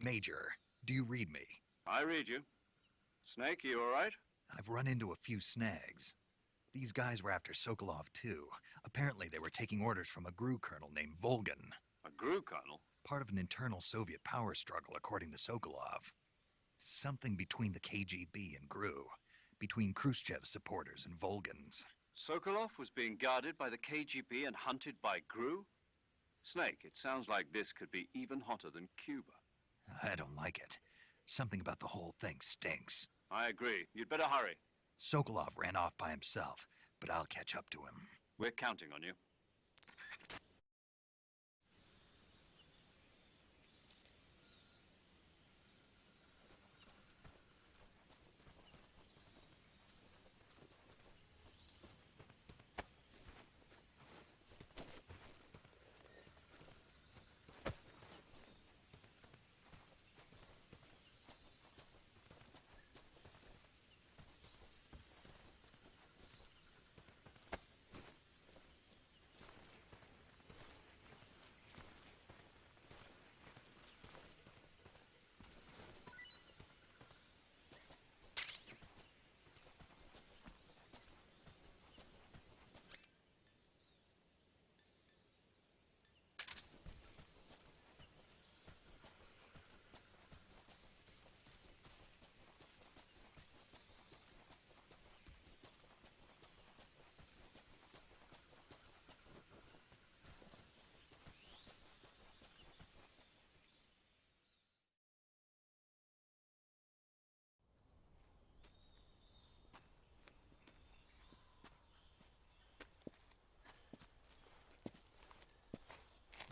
Major, do you read me? I read you. Snake, you all right? I've run into a few snags. These guys were after Sokolov too. Apparently they were taking orders from a GRU colonel named Volgan. A GRU colonel? Part of an internal Soviet power struggle, according to Sokolov. Something between the KGB and GRU. Between Khrushchev's supporters and Volgan's. Sokolov was being guarded by the KGB and hunted by GRU? Snake, it sounds like this could be even hotter than Cuba. I don't like it. Something about the whole thing stinks. I agree. You'd better hurry. Sokolov ran off by himself, but I'll catch up to him. We're counting on you.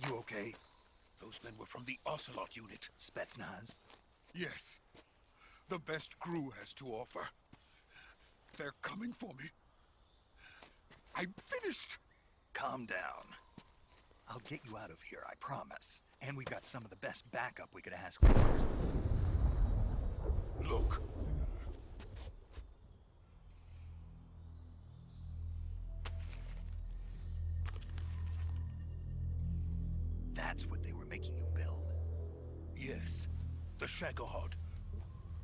You okay? Those men were from the Ocelot unit. Spetsnaz? Yes. The best GRU has to offer. They're coming for me. I'm finished. Calm down. I'll get you out of here, I promise. And we've got some of the best backup we could ask for. Look. That's what they were making you build? Yes. The Shagohod.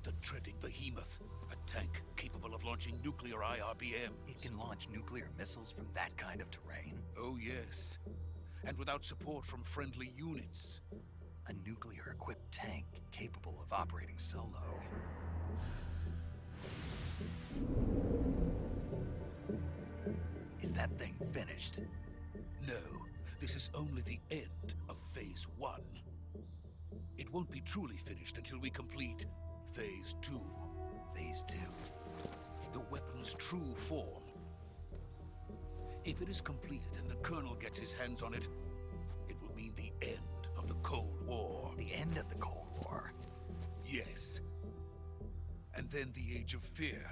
The dreading behemoth. A tank capable of launching nuclear IRBMs. It can launch nuclear missiles from that kind of terrain? Oh, yes. And without support from friendly units. A nuclear-equipped tank capable of operating solo. Is that thing finished? No. This is only the end of Phase 1. It won't be truly finished until we complete Phase 2. Phase 2? The weapon's true form. If it is completed and the Colonel gets his hands on it, it will mean the end of the Cold War. The end of the Cold War? Yes. And then the Age of Fear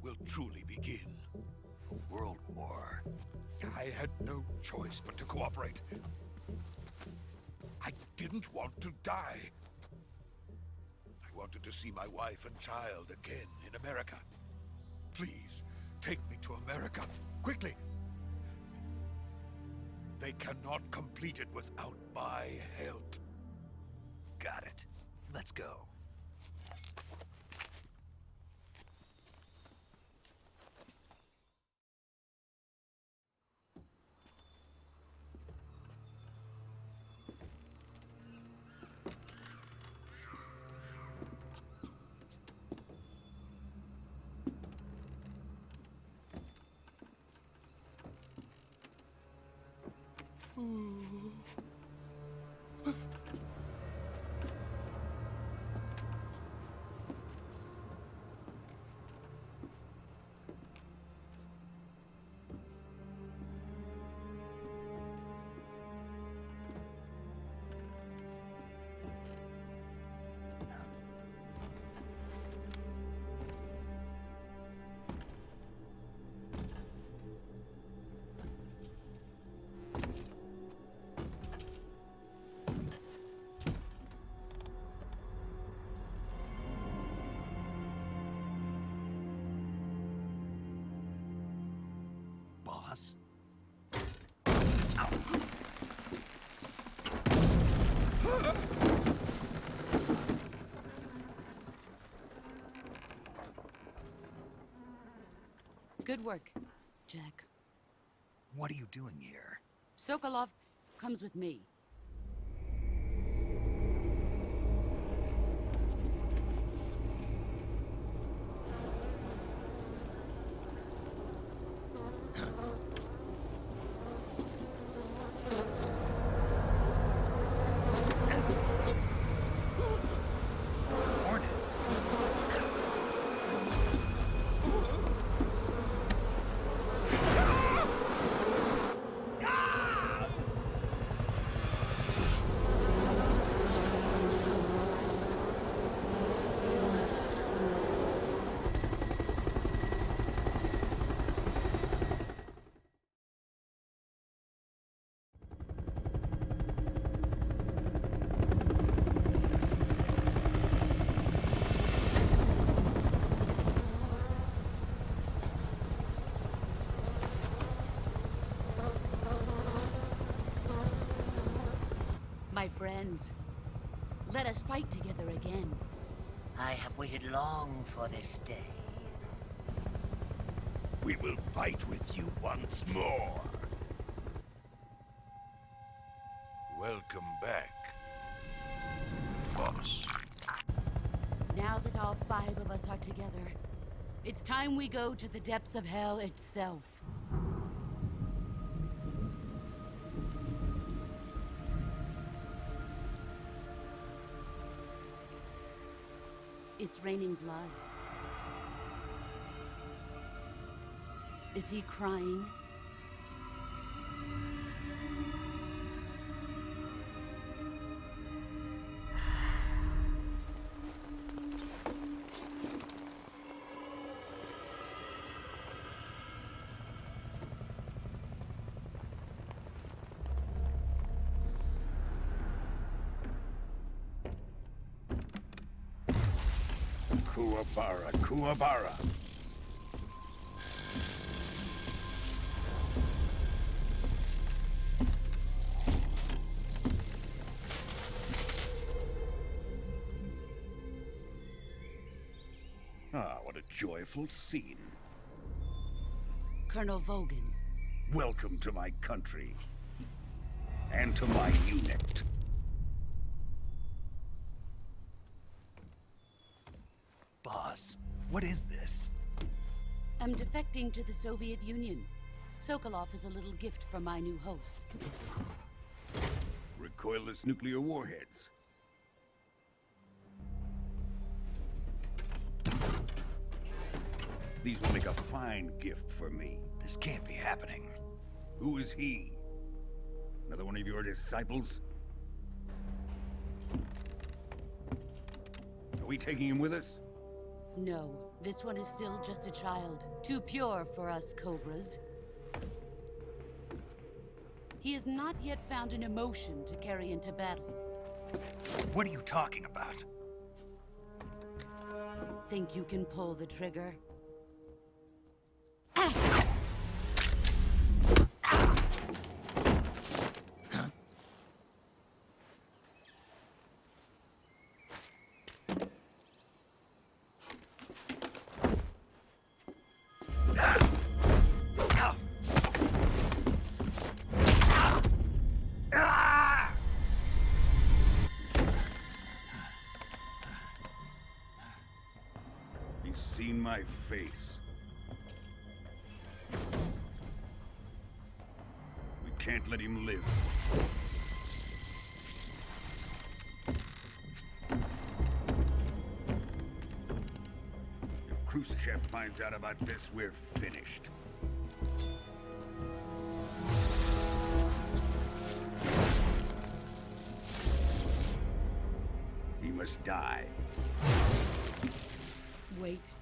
will truly begin. A world war? I had no choice but to cooperate. I didn't want to die. I wanted to see my wife and child again in America. Please, take me to America, quickly. They cannot complete it without my help. Got it. Let's go. Boss? Good work, Jack. What are you doing here? Sokolov comes with me. Hornets? My friends, let us fight together again. I have waited long for this day. We will fight with you once more. Welcome back, boss. Now that all 5 of us are together, it's time we go to the depths of hell itself. It's raining blood. Is he crying? Kuwabara, Kuwabara. Ah, what a joyful scene. Colonel Vogan. Welcome to my country. And to my unit. Boss, what is this? I'm defecting to the Soviet Union. Sokolov is a little gift from my new hosts. Recoilless nuclear warheads. These will make a fine gift for me. This can't be happening. Who is he? Another one of your disciples? Are we taking him with us? No, this one is still just a child. Too pure for us Cobras. He has not yet found an emotion to carry into battle. What are you talking about? Think you can pull the trigger? my face. We can't let him live. If Khrushchev finds out about this, we're finished. He must die. Wait.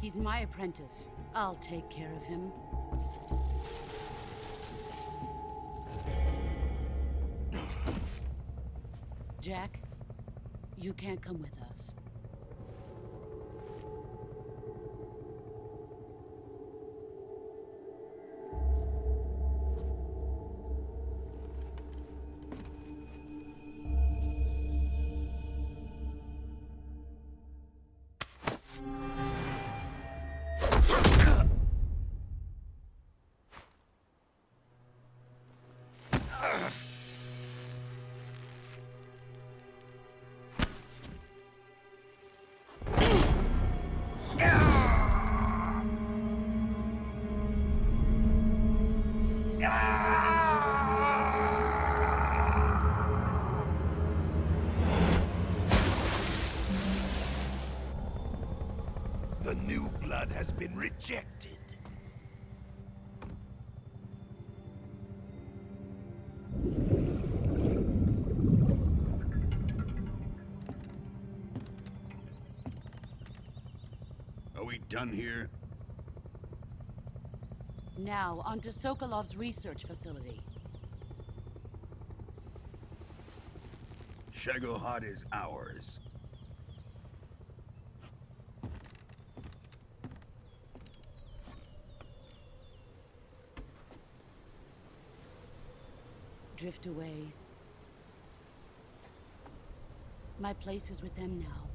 He's my apprentice. I'll take care of him. Jack, you can't come with us. The new blood has been rejected. Are we done here? Now, onto Sokolov's research facility. Shagohod is ours. Drift away. My place is with them now.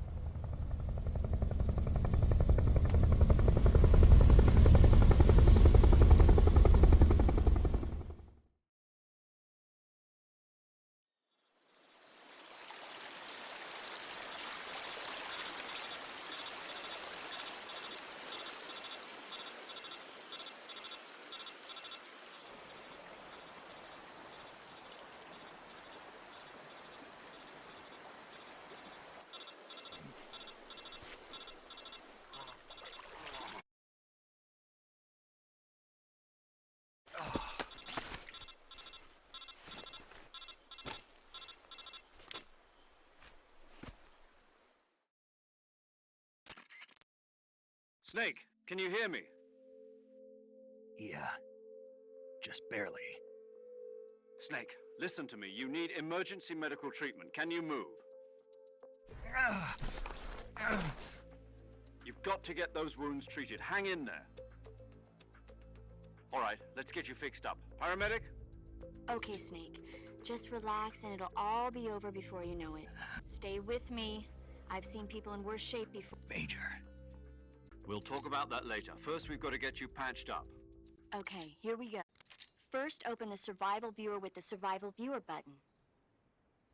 Snake, can you hear me? Yeah. Just barely. Snake, listen to me. You need emergency medical treatment. Can you move? You've got to get those wounds treated. Hang in there. All right, let's get you fixed up. Paramedic? Okay, Snake. Just relax and it'll all be over before you know it. Stay with me. I've seen people in worse shape before. Major. We'll talk about that later. First, we've got to get you patched up. Okay, here we go. First, open the survival viewer with the survival viewer button.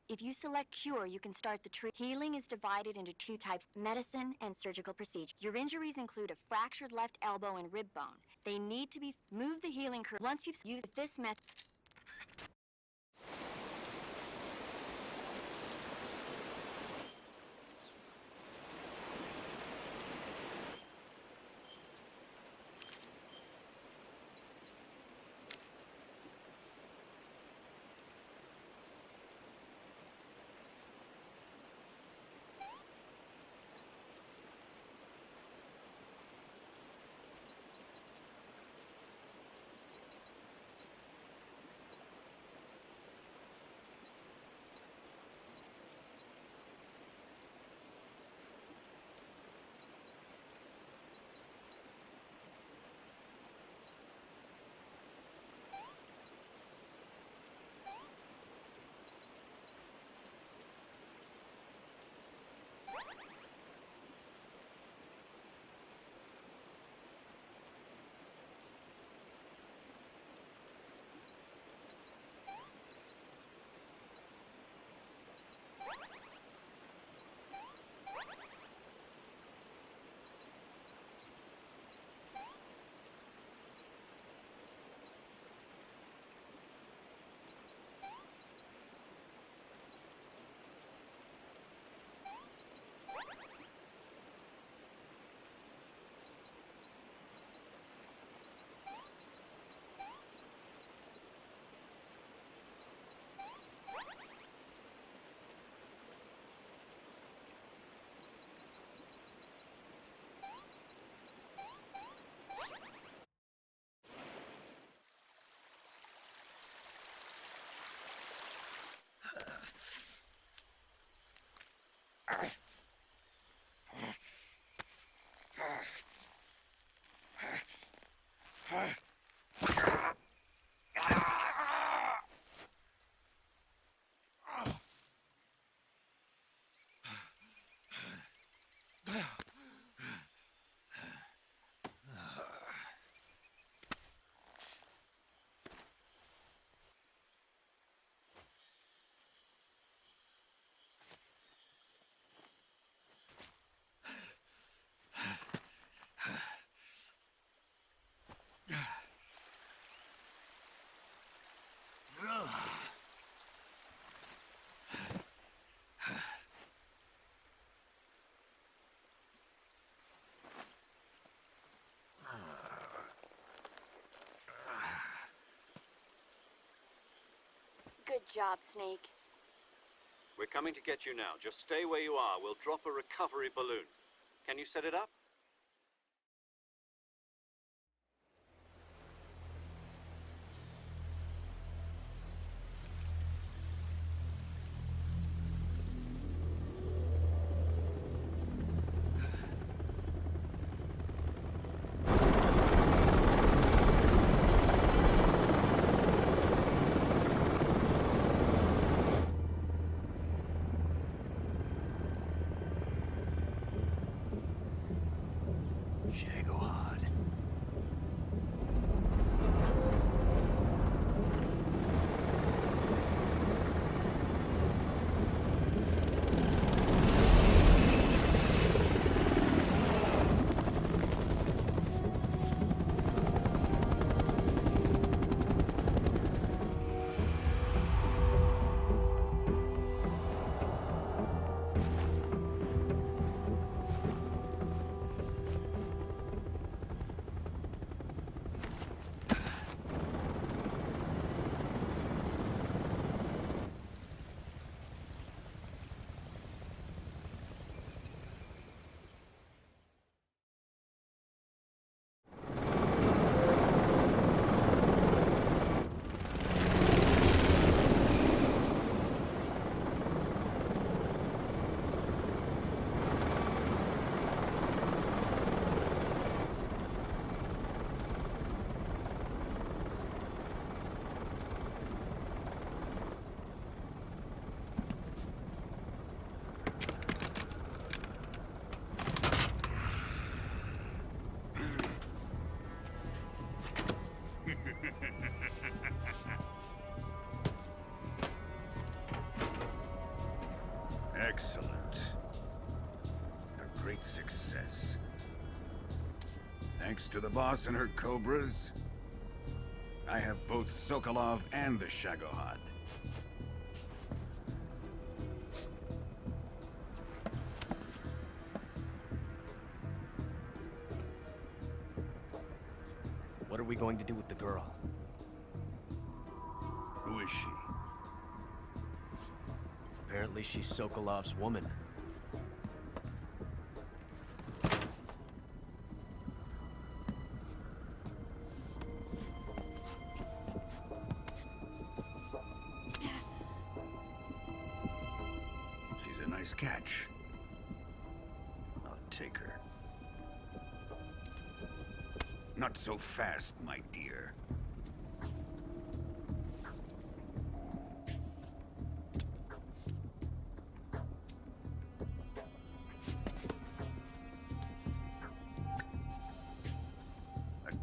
If you select cure, you can start the treatment. Healing is divided into two types, medicine and surgical procedure. Your injuries include a fractured left elbow and rib bone. They need to be move the healing curve. Once you've used this method, Good job, Snake. We're coming to get you now. Just stay where you are. We'll drop a recovery balloon. Can you set it up? Excellent. A great success. Thanks to the boss and her cobras, I have both Sokolov and the Shagohod. What are we going to do with the girl? Who is she? Apparently she's Sokolov's woman. She's a nice catch. I'll take her. Not so fast, my dear.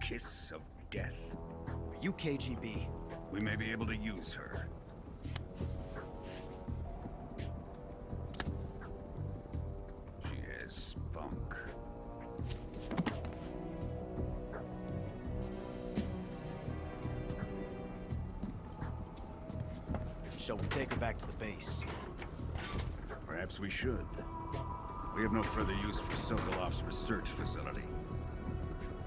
Kiss of death. Are you KGB? We may be able to use her. She has spunk. Shall we take her back to the base? Perhaps we should. We have no further use for Sokolov's research facility.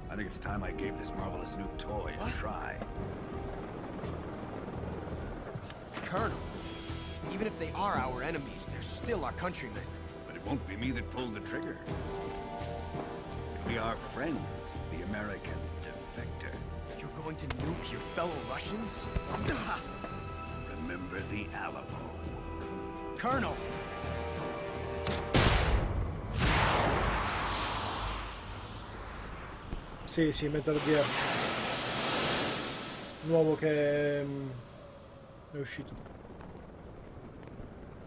I think it's time I gave this marvelous new toy a try. Colonel, even if they are our enemies, they're still our countrymen. But it won't be me that pulled the trigger. It'll be our friend, the American defector. You're going to nuke your fellow Russians? Remember the Alamo. Colonel! Sì, sì, Metal Gear. Nuovo che è uscito.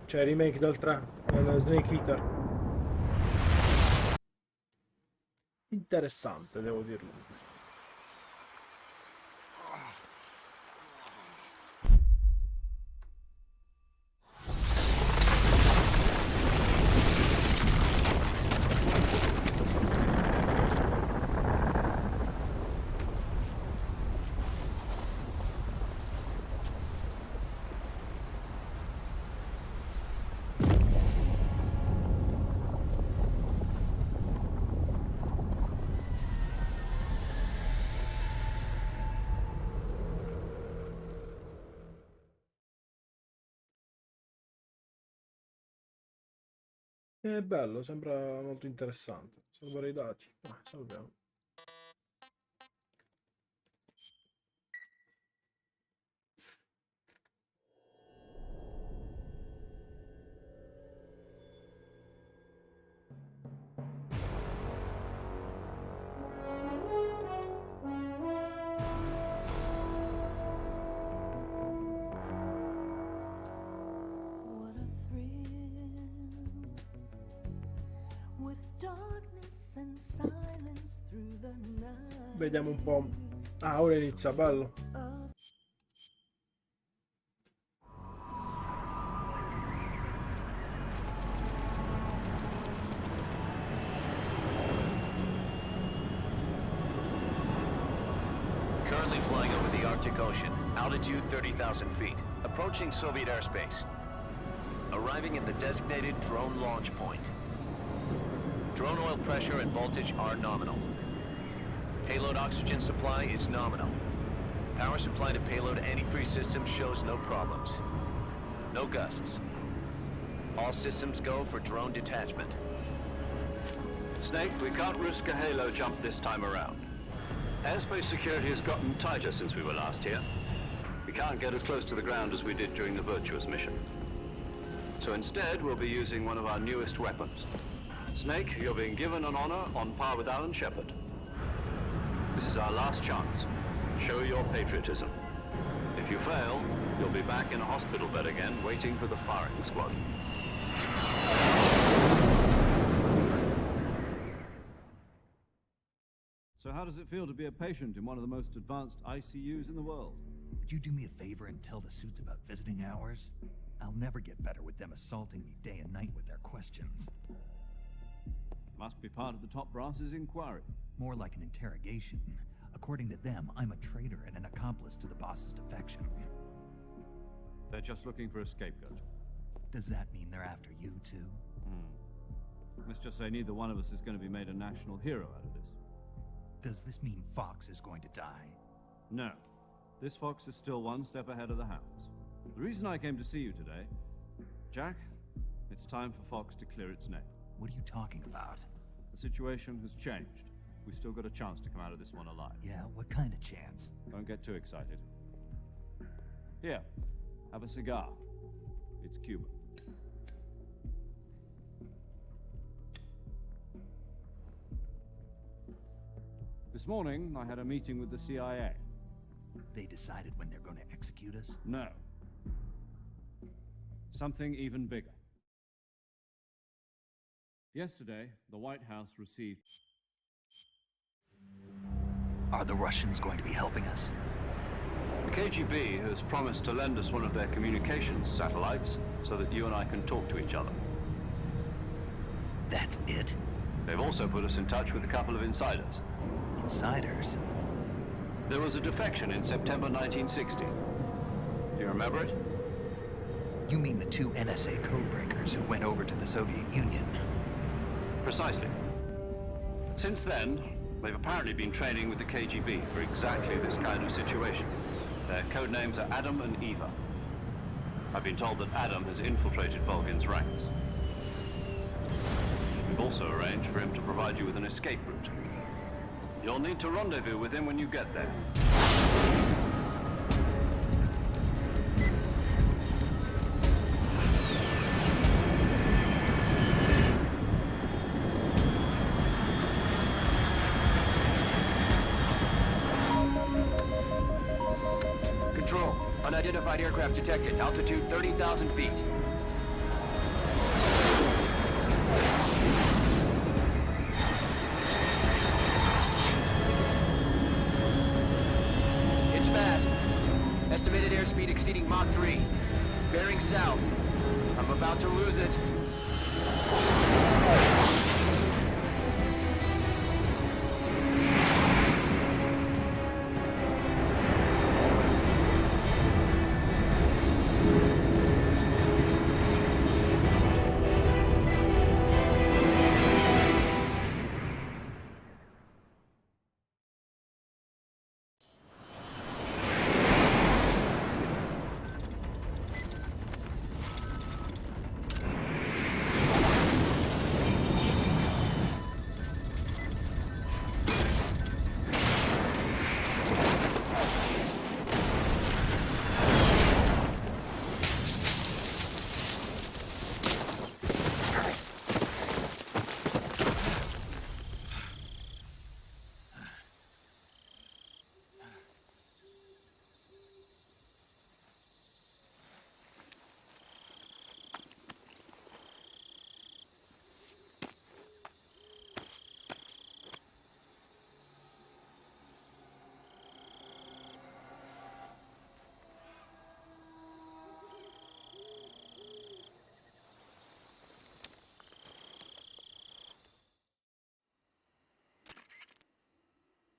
Cioè remake del 3, del Snake Eater. Interessante, devo dirlo. È bello, sembra molto interessante. Salvare i dati. Salviamo. Vediamo un po'. Ah, ora inizia, bello. Currently flying over the Arctic Ocean, altitude 30,000 feet, approaching Soviet airspace. Arriving at the designated drone launch point. Drone oil pressure and voltage are nominal. Payload oxygen supply is nominal. Power supply to payload antifreeze system shows no problems. No gusts. All systems go for drone detachment. Snake, we can't risk a halo jump this time around. Airspace security has gotten tighter since we were last here. We can't get as close to the ground as we did during the Virtuous mission. So instead, we'll be using one of our newest weapons. Snake, you're being given an honor on par with Alan Shepard. This is our last chance. Show your patriotism. If you fail, you'll be back in a hospital bed again, waiting for the firing squad. So how does it feel to be a patient in one of the most advanced ICUs in the world? Would you do me a favor and tell the suits about visiting hours? I'll never get better with them assaulting me day and night with their questions. Must be part of the top brass's inquiry. More like an interrogation. According to them, I'm a traitor and an accomplice to the boss's defection. They're just looking for a scapegoat. Does that mean they're after you too? Let's just say neither one of us is going to be made a national hero out of this. Does this mean Fox is going to die? No. This fox is still one step ahead of the hounds. The reason I came to see you today, Jack, it's time for Fox to clear its name. What are you talking about? The situation has changed. We've still got a chance to come out of this one alive. Yeah, what kind of chance? Don't get too excited. Here, have a cigar. It's Cuban. This morning, I had a meeting with the CIA. They decided when they're going to execute us? No. Something even bigger. Yesterday, the White House received... Are the Russians going to be helping us? The KGB has promised to lend us one of their communications satellites so that you and I can talk to each other. That's it? They've also put us in touch with a couple of insiders. Insiders? There was a defection in September 1960. Do you remember it? You mean the two NSA codebreakers who went over to the Soviet Union? Precisely. Since then, they've apparently been training with the KGB for exactly this kind of situation. Their code names are Adam and Eva. I've been told that Adam has infiltrated Volgin's ranks. We've also arranged for him to provide you with an escape route. You'll need to rendezvous with him when you get there. Control. Unidentified aircraft detected. Altitude 30,000 feet. It's fast. Estimated airspeed exceeding Mach 3. Bearing south. I'm about to lose it.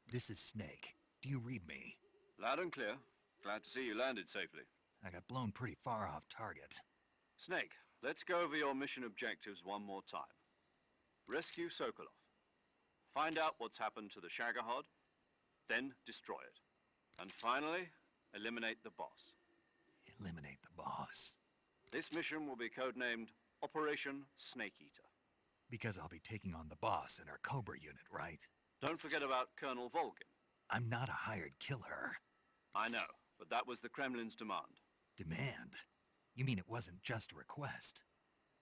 This is Snake. Do you read me? Loud and clear. Glad to see you landed safely. I got blown pretty far off target. Snake, let's go over your mission objectives one more time. Rescue Sokolov. Find out what's happened to the Shagohod, then destroy it. And finally, eliminate the boss. Eliminate the boss. This mission will be codenamed Operation Snake Eater. Because I'll be taking on the boss in our Cobra unit, right? Don't forget about Colonel Volgin. I'm not a hired killer. I know, but that was the Kremlin's demand. Demand? You mean it wasn't just a request?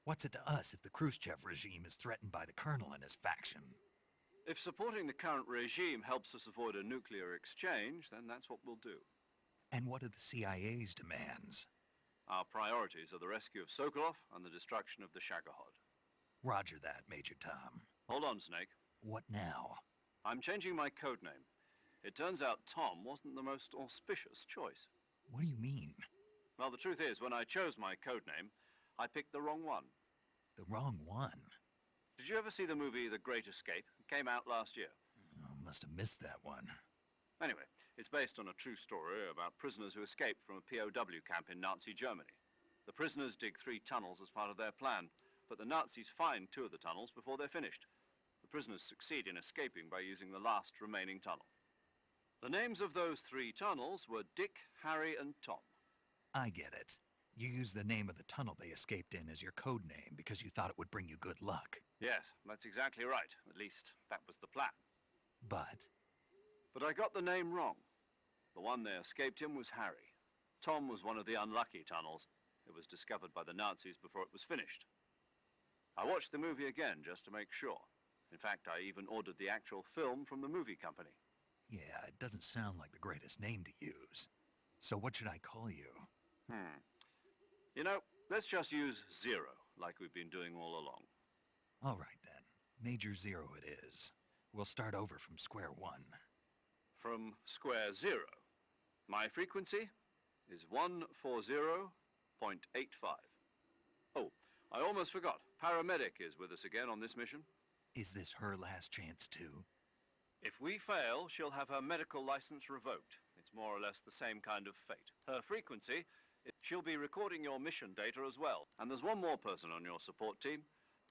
What's it to us if the Khrushchev regime is threatened by the Colonel and his faction? If supporting the current regime helps us avoid a nuclear exchange, then that's what we'll do. And what are the CIA's demands? Our priorities are the rescue of Sokolov and the destruction of the Shagohod. Roger that, Major Tom. Hold on, Snake. What now? I'm changing my codename. It turns out Tom wasn't the most auspicious choice. What do you mean? Well, the truth is, when I chose my codename, I picked the wrong one. The wrong one? Did you ever see the movie The Great Escape? It came out last year. Oh, must have missed that one. Anyway, it's based on a true story about prisoners who escaped from a POW camp in Nazi Germany. The prisoners dig 3 tunnels as part of their plan, but the Nazis find 2 of the tunnels before they're finished. The prisoners succeed in escaping by using the last remaining tunnel. The names of those 3 tunnels were Dick, Harry, and Tom. I get it. You used the name of the tunnel they escaped in as your code name because you thought it would bring you good luck. Yes, that's exactly right. At least, that was the plan. But I got the name wrong. The one they escaped in was Harry. Tom was one of the unlucky tunnels. It was discovered by the Nazis before it was finished. I watched the movie again just to make sure. In fact, I even ordered the actual film from the movie company. yeah, it doesn't sound like the greatest name to use. So what should I call you? You know, let's just use Zero, like we've been doing all along. All right then. Major Zero it is. We'll start over from square one. From square 0. My frequency is 140.85. Oh, I almost forgot. Paramedic is with us again on this mission. Is this her last chance too? If we fail, she'll have her medical license revoked. It's more or less the same kind of fate. Her frequency, she'll be recording your mission data as well. And there's one more person on your support team.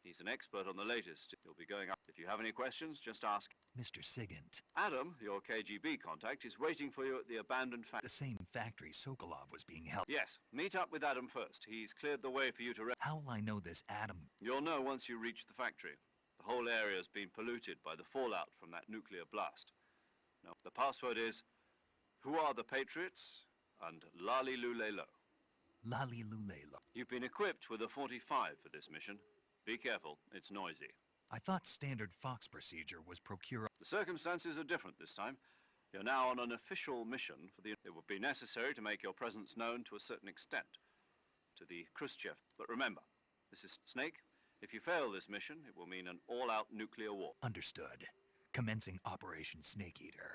He's an expert on the latest. He'll be going up. If you have any questions, just ask. Mr. Sigint. Adam, your KGB contact, is waiting for you at the abandoned factory. The same factory Sokolov was being held. Yes, meet up with Adam first. He's cleared the way for you to... How will I know this Adam? You'll know once you reach the factory. The whole area's been polluted by the fallout from that nuclear blast. Now, the password is, who are the Patriots? And Lali Lulelo. Lali Lulelo. You've been equipped with a 45 for this mission. Be careful, it's noisy. I thought standard Fox procedure was procure... The circumstances are different this time. You're now on an official mission for the... It would be necessary to make your presence known to a certain extent to the Khrushchev. But remember, this is Snake. If you fail this mission, it will mean an all-out nuclear war. Understood. Commencing Operation Snake Eater.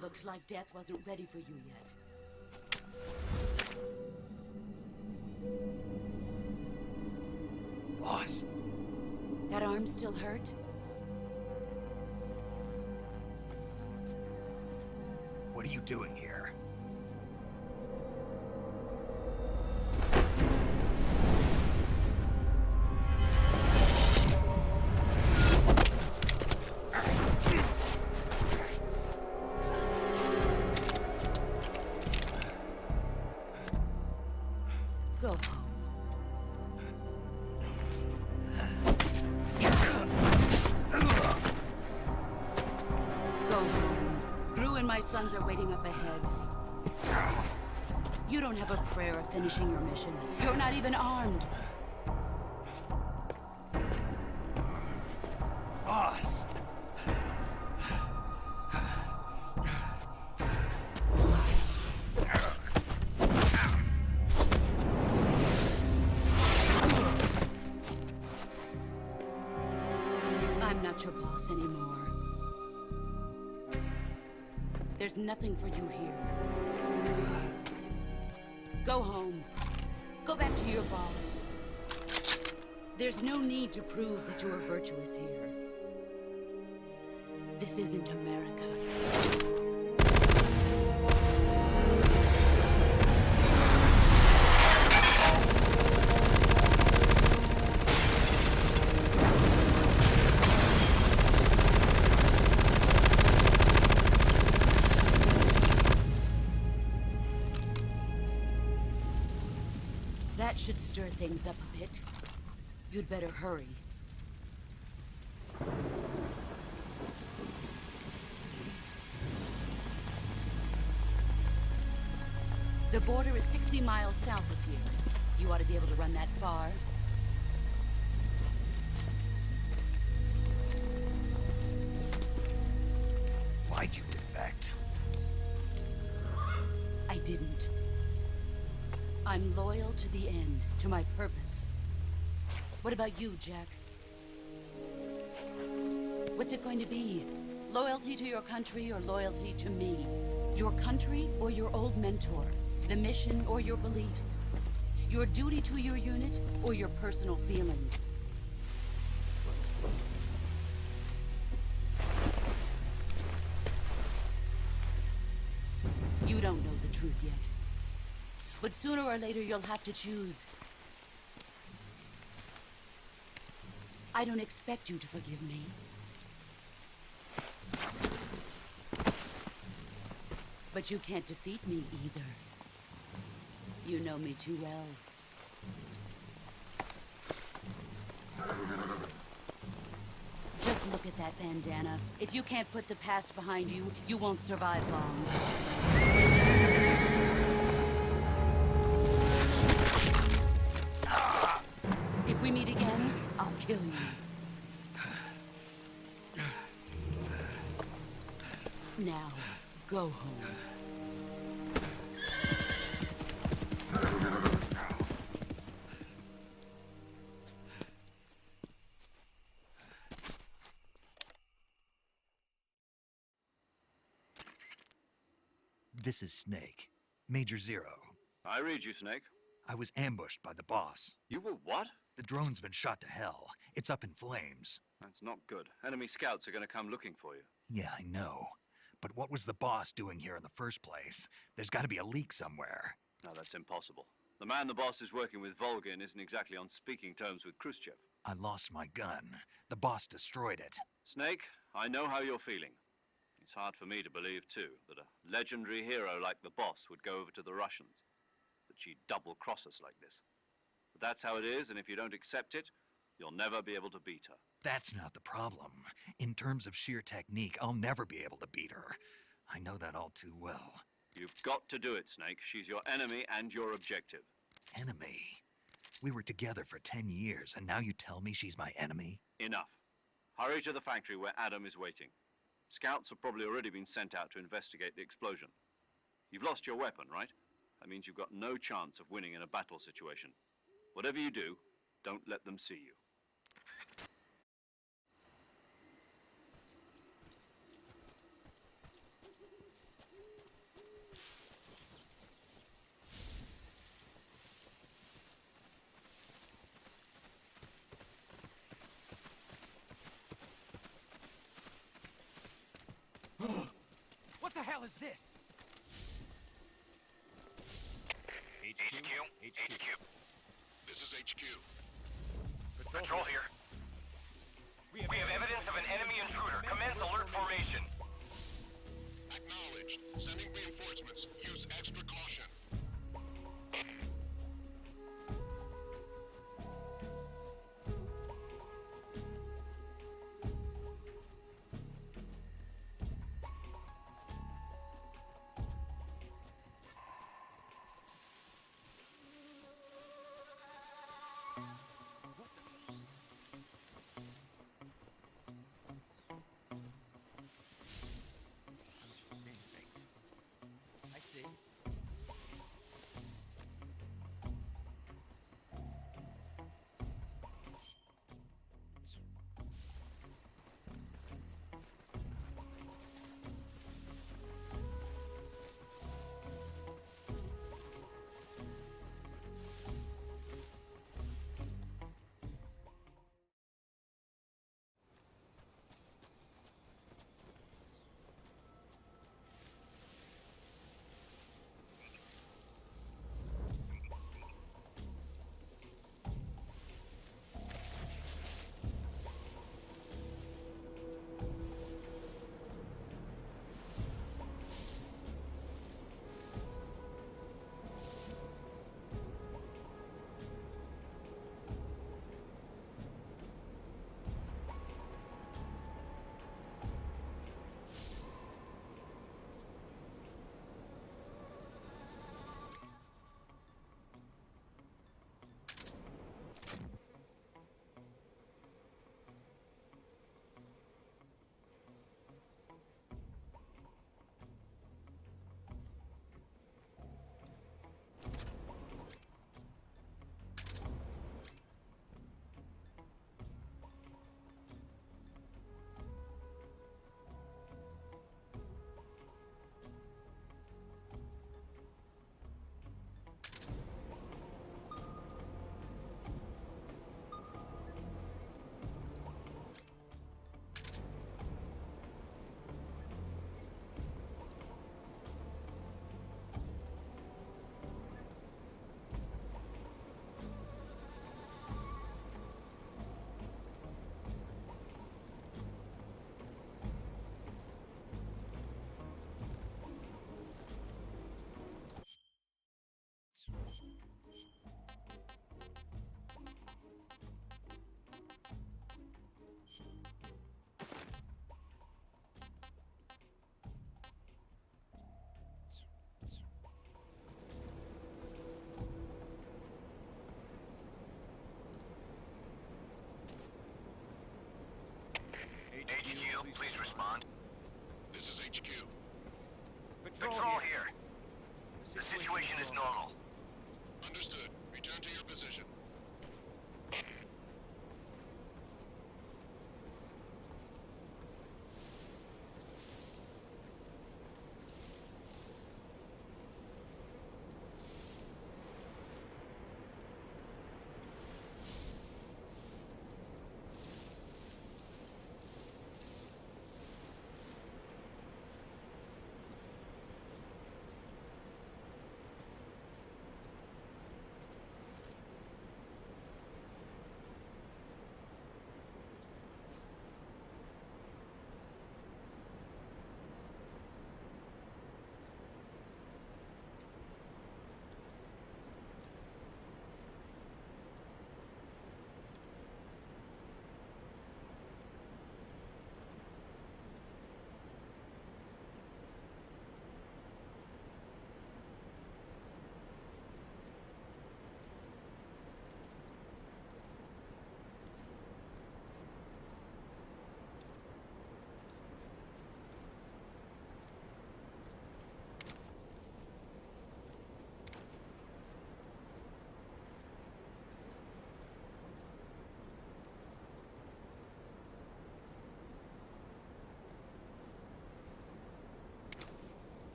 Looks like death wasn't ready for you yet. Boss. That arm still hurt? What are you doing here? Go home. Go home. Gru and my sons are waiting up ahead. You don't have a prayer of finishing your mission. You're not even armed. Boss! I'm not your boss anymore. There's nothing for you here. Go home. Go back to your boss. There's no need to prove that you are virtuous here. This isn't America. That should stir things up a bit. You'd better hurry. The border is 60 miles south of here. You ought to be able to run that far. Why'd you defect? I didn't. I'm loyal to the end, to my purpose. What about you, Jack? What's it going to be? Loyalty to your country or loyalty to me? Your country or your old mentor? The mission or your beliefs? Your duty to your unit or your personal feelings? You don't know the truth yet. But sooner or later you'll have to choose. I don't expect you to forgive me. But you can't defeat me either. You know me too well. Just look at that bandana. If you can't put the past behind you, you won't survive long. If we meet again, I'll kill you. Now, go home. This is Snake. Major Zero. I read you, Snake. I was ambushed by the boss. You were what? The drone's been shot to hell. It's up in flames. That's not good. Enemy scouts are going to come looking for you. Yeah, I know. But what was the boss doing here in the first place? There's got to be a leak somewhere. No, that's impossible. The man the boss is working with, Volgin, isn't exactly on speaking terms with Khrushchev. I lost my gun. The boss destroyed it. Snake, I know how you're feeling. It's hard for me to believe, too, that a legendary hero like the boss would go over to the Russians. That she'd double-cross us like this. But that's how it is, and if you don't accept it, you'll never be able to beat her. That's not the problem. In terms of sheer technique, I'll never be able to beat her. I know that all too well. You've got to do it, Snake. She's your enemy and your objective. Enemy? We were together for 10 years, and now you tell me she's my enemy? Enough. Hurry to the factory where Adam is waiting. Scouts have probably already been sent out to investigate the explosion. You've lost your weapon, right? That means you've got no chance of winning in a battle situation. Whatever you do, don't let them see you. What the hell is this? HQ. This is HQ. Patrol here. We have evidence of an enemy intruder. Commence alert formation. Acknowledged. Sending reinforcements. Use extra caution. I see. HQ. Patrol here. The situation is normal. Understood. Return to your position.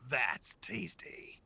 That's tasty.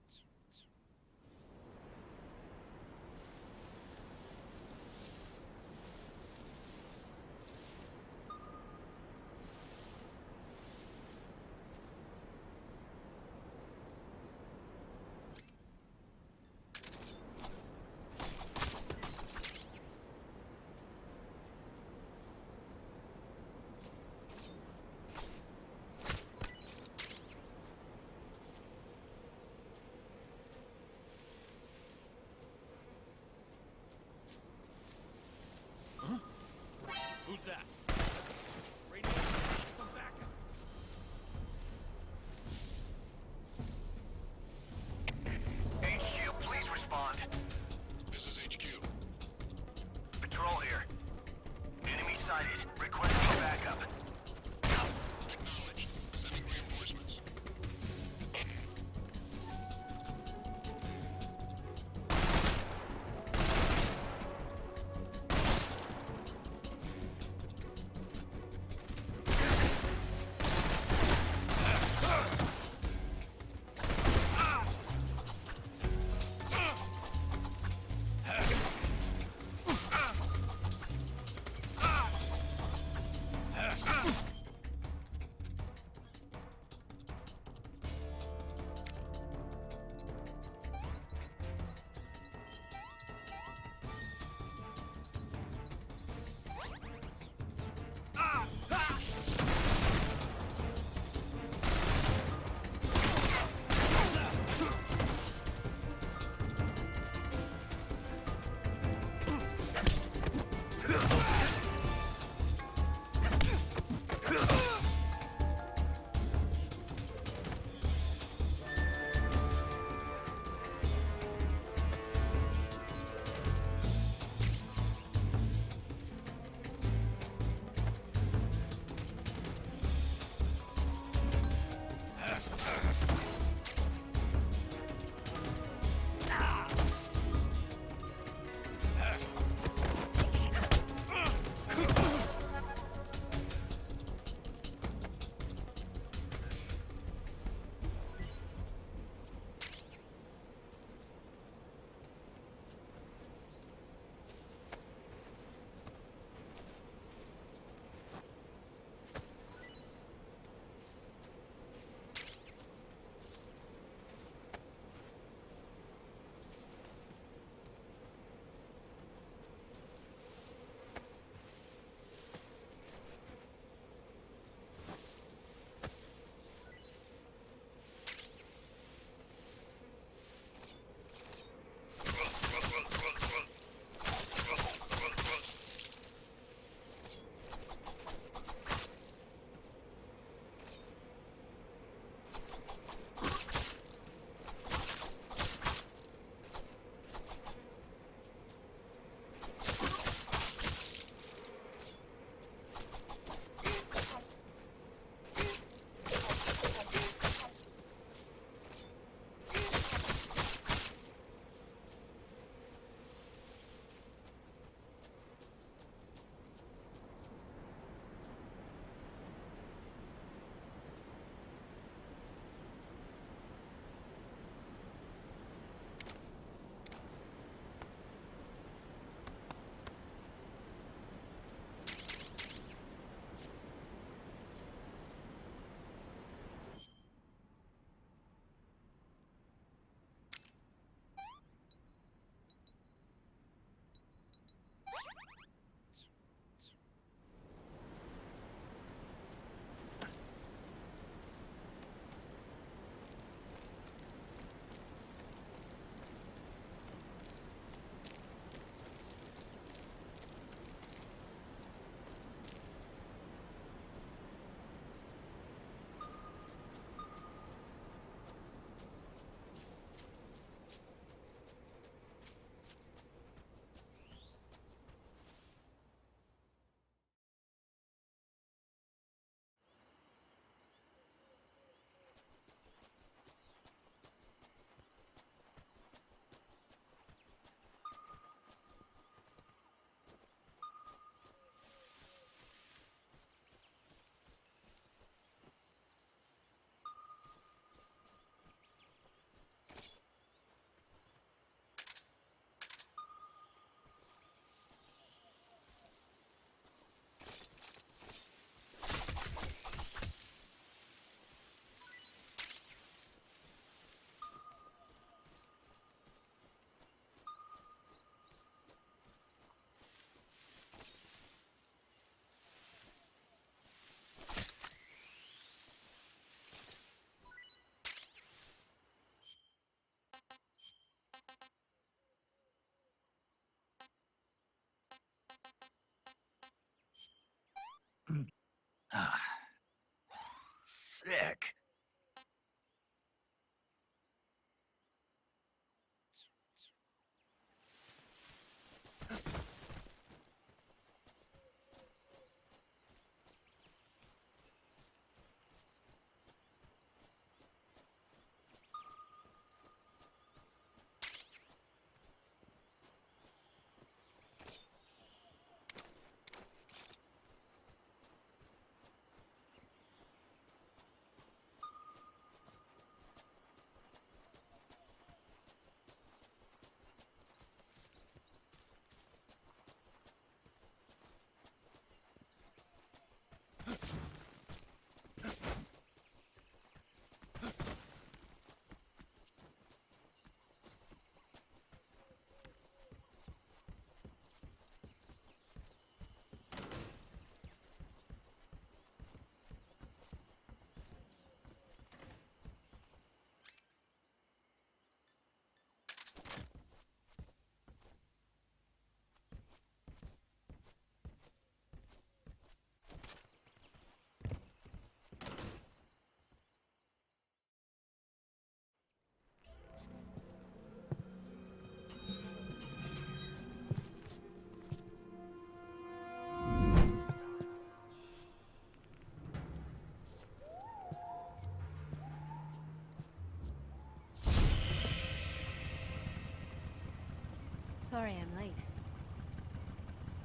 Sorry I'm late.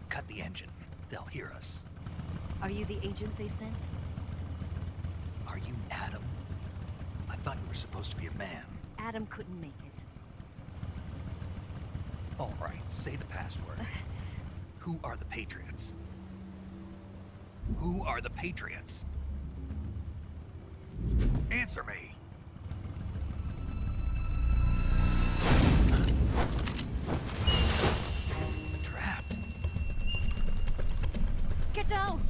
Cut the engine. They'll hear us. Are you the agent they sent? Are you Adam? I thought you were supposed to be a man. Adam couldn't make it. All right, say the password. Who are the Patriots? Who are the Patriots? Answer me! Trapped. Get down!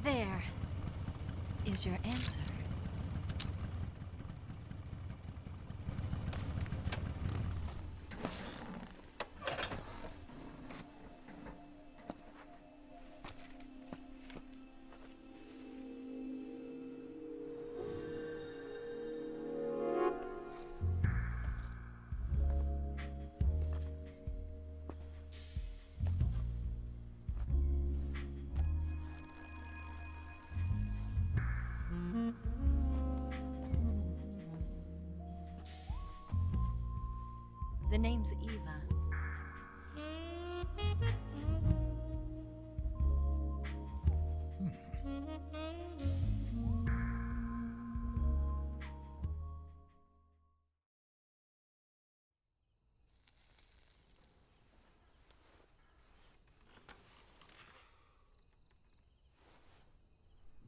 There is your answer. The name's Eva.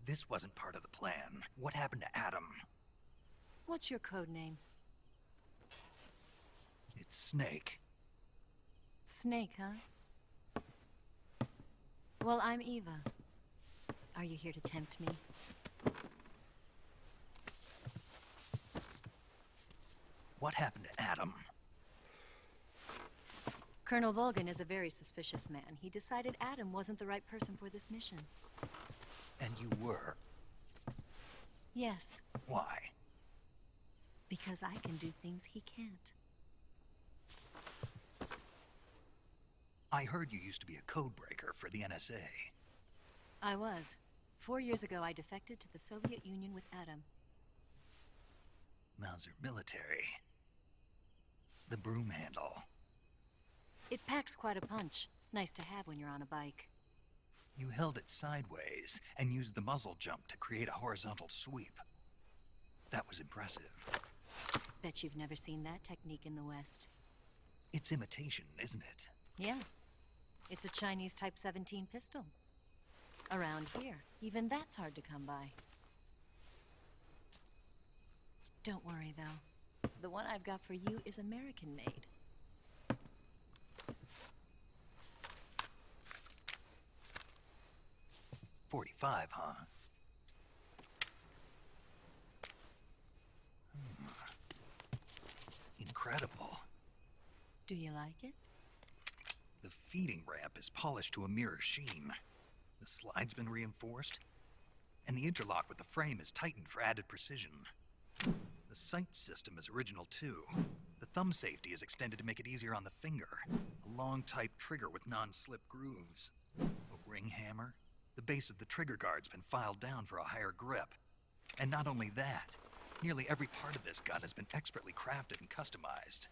This wasn't part of the plan. What happened to Adam? What's your code name? It's Snake. Snake, huh? Well, I'm Eva. Are you here to tempt me? What happened to Adam? Colonel Volgan is a very suspicious man. He decided Adam wasn't the right person for this mission. And you were? Yes. Why? Because I can do things he can't. I heard you used to be a code breaker for the NSA. I was. 4 years ago, I defected to the Soviet Union with Adam. Mauser military. The broom handle. It packs quite a punch. Nice to have when you're on a bike. You held it sideways and used the muzzle jump to create a horizontal sweep. That was impressive. Bet you've never seen that technique in the West. It's imitation, isn't it? Yeah. It's a Chinese Type 17 pistol. Around here, even that's hard to come by. Don't worry, though. The one I've got for you is American-made. .45, huh? Incredible. Do you like it? The feeding ramp is polished to a mirror sheen. The slide's been reinforced, and the interlock with the frame is tightened for added precision. The sight system is original too. The thumb safety is extended to make it easier on the finger. A long type trigger with non-slip grooves. A ring hammer. The base of the trigger guard's been filed down for a higher grip. And not only that, nearly every part of this gun has been expertly crafted and customized.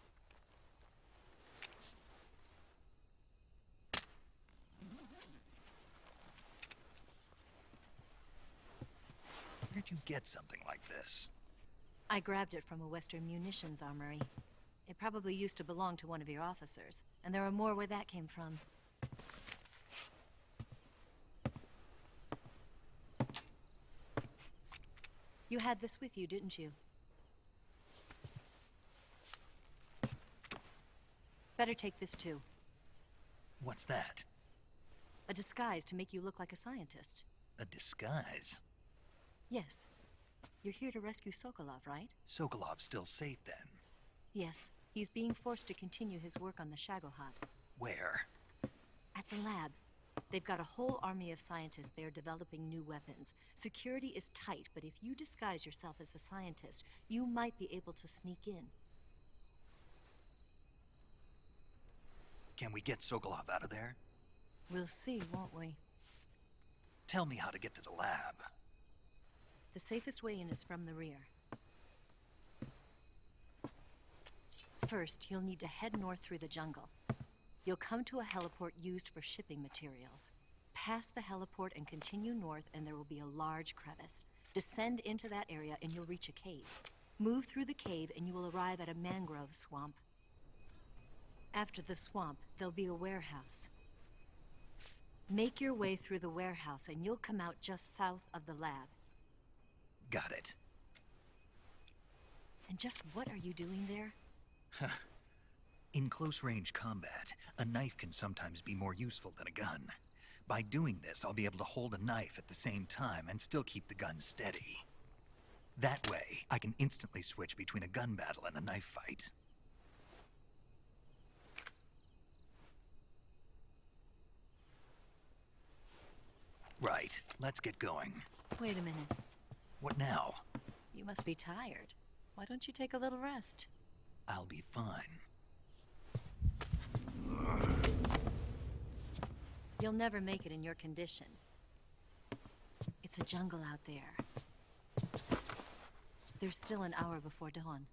Where'd you get something like this? I grabbed it from a Western munitions armory. It probably used to belong to one of your officers, and there are more where that came from. You had this with you, didn't you? Better take this too. What's that? A disguise to make you look like a scientist. A disguise? Yes. You're here to rescue Sokolov, right? Sokolov's still safe then? Yes. He's being forced to continue his work on the Shagohod. Where? At the lab. They've got a whole army of scientists there developing new weapons. Security is tight, but if you disguise yourself as a scientist, you might be able to sneak in. Can we get Sokolov out of there? We'll see, won't we? Tell me how to get to the lab. The safest way in is from the rear. First, you'll need to head north through the jungle. You'll come to a heliport used for shipping materials. Pass the heliport and continue north, and there will be a large crevice. Descend into that area and you'll reach a cave. Move through the cave and you will arrive at a mangrove swamp. After the swamp, there'll be a warehouse. Make your way through the warehouse and you'll come out just south of the lab. Got it. And just what are you doing there? In close-range combat, a knife can sometimes be more useful than a gun. By doing this, I'll be able to hold a knife at the same time and still keep the gun steady. That way, I can instantly switch between a gun battle and a knife fight. Right, let's get going. Wait a minute. What now? You must be tired. Why don't you take a little rest? I'll be fine. You'll never make it in your condition. It's a jungle out there. There's still an hour before dawn.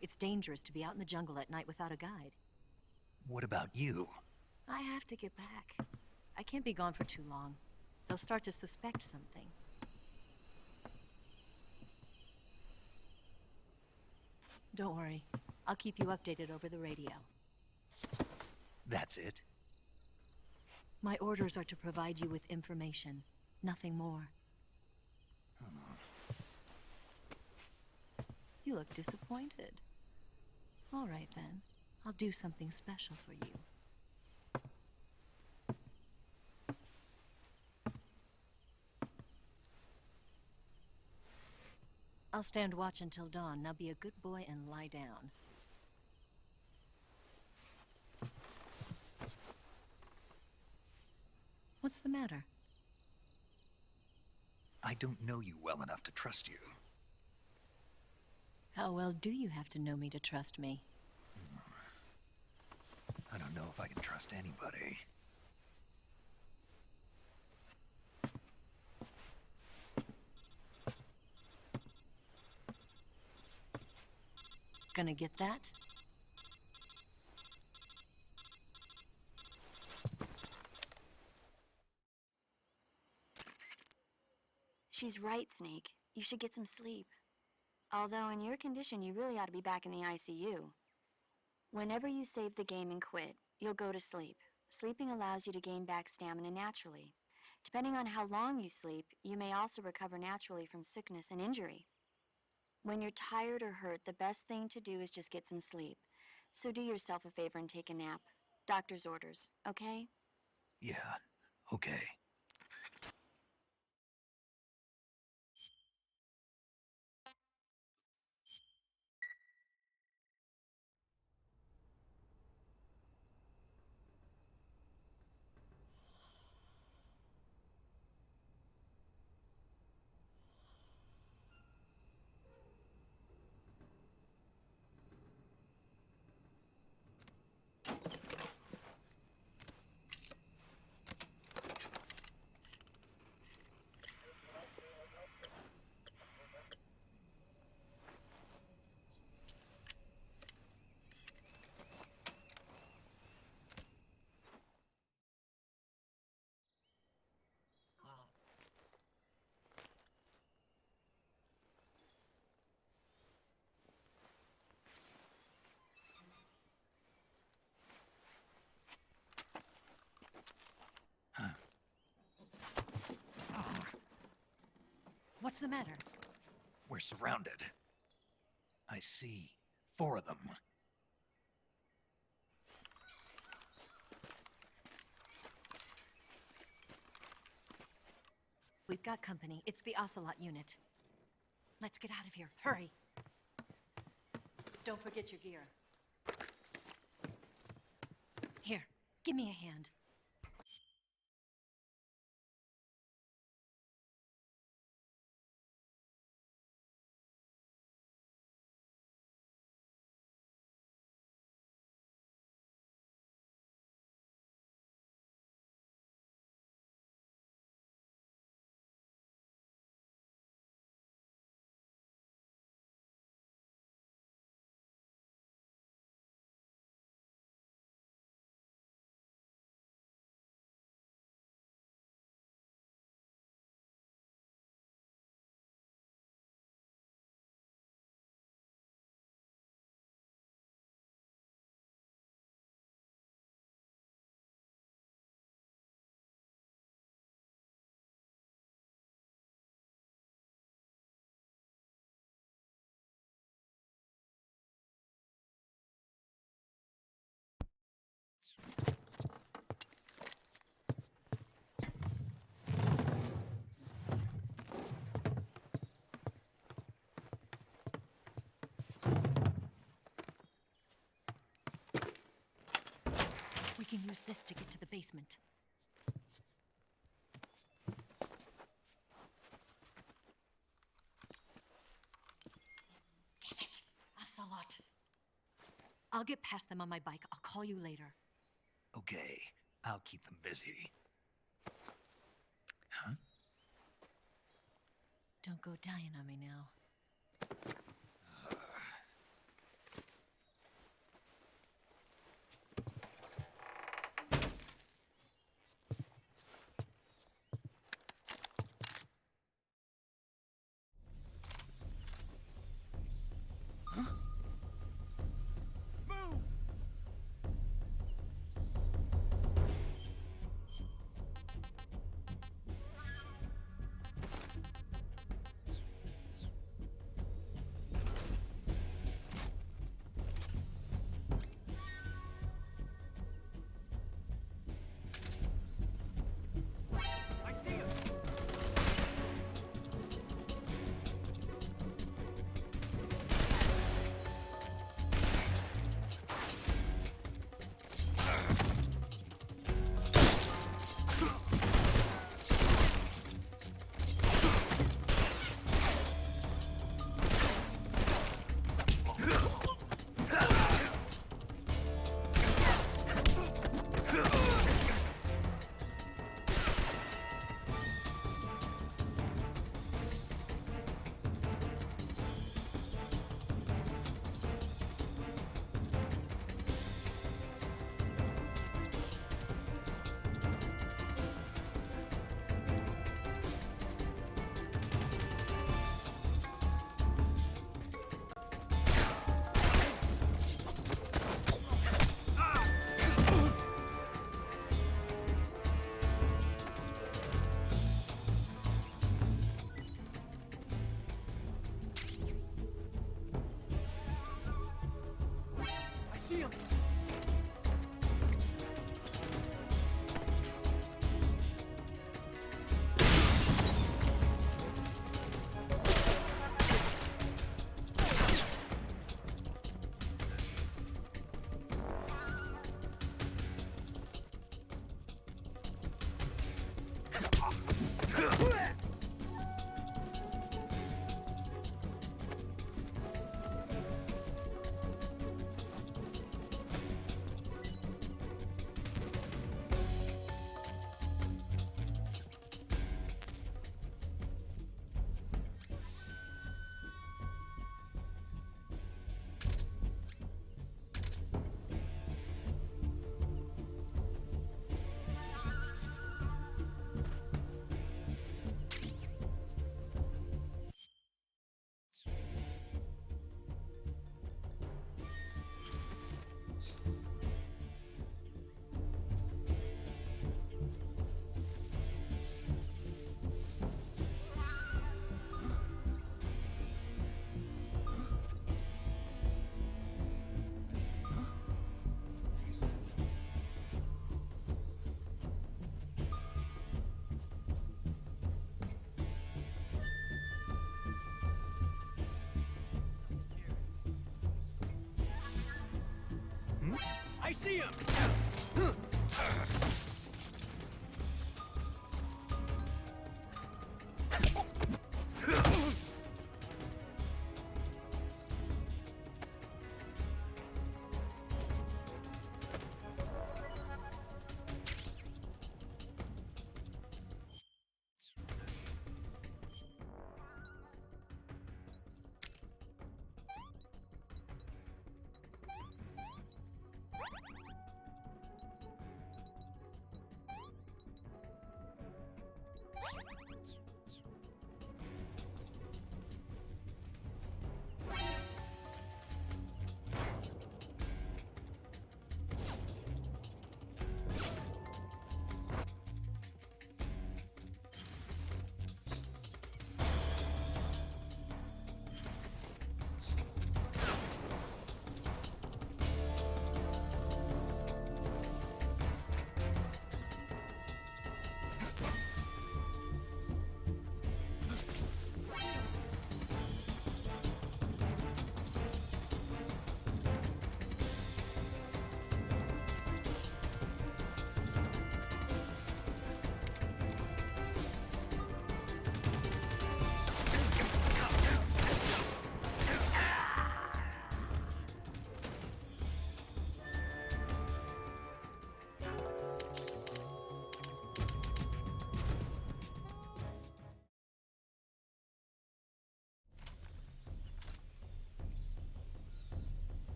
It's dangerous to be out in the jungle at night without a guide. What about you? I have to get back. I can't be gone for too long. They'll start to suspect something. Don't worry. I'll keep you updated over the radio. That's it? My orders are to provide you with information, nothing more. You look disappointed. All right then. I'll do something special for you. I'll stand watch until dawn. Now be a good boy and lie down. What's the matter? I don't know you well enough to trust you. How well do you have to know me to trust me? I don't know if I can trust anybody. Gonna get that? She's right, Snake. You should get some sleep. Although in your condition, you really ought to be back in the ICU. Whenever you save the game and quit, you'll go to sleep. Sleeping allows you to gain back stamina naturally. Depending on how long you sleep, you may also recover naturally from sickness and injury. When you're tired or hurt, the best thing to do is just get some sleep. So do yourself a favor and take a nap. Doctor's orders, okay? Yeah, okay. What's the matter? We're surrounded. I see 4 of them. We've got company. It's the Ocelot unit. Let's get out of here. Hurry. Don't forget your gear. Here, give me a hand. can use this to get to the basement. Damn it! Ocelot. I'll get past them on my bike. I'll call you later. Okay, I'll keep them busy. Huh? Don't go dying on me now. I see him!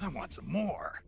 I want some more.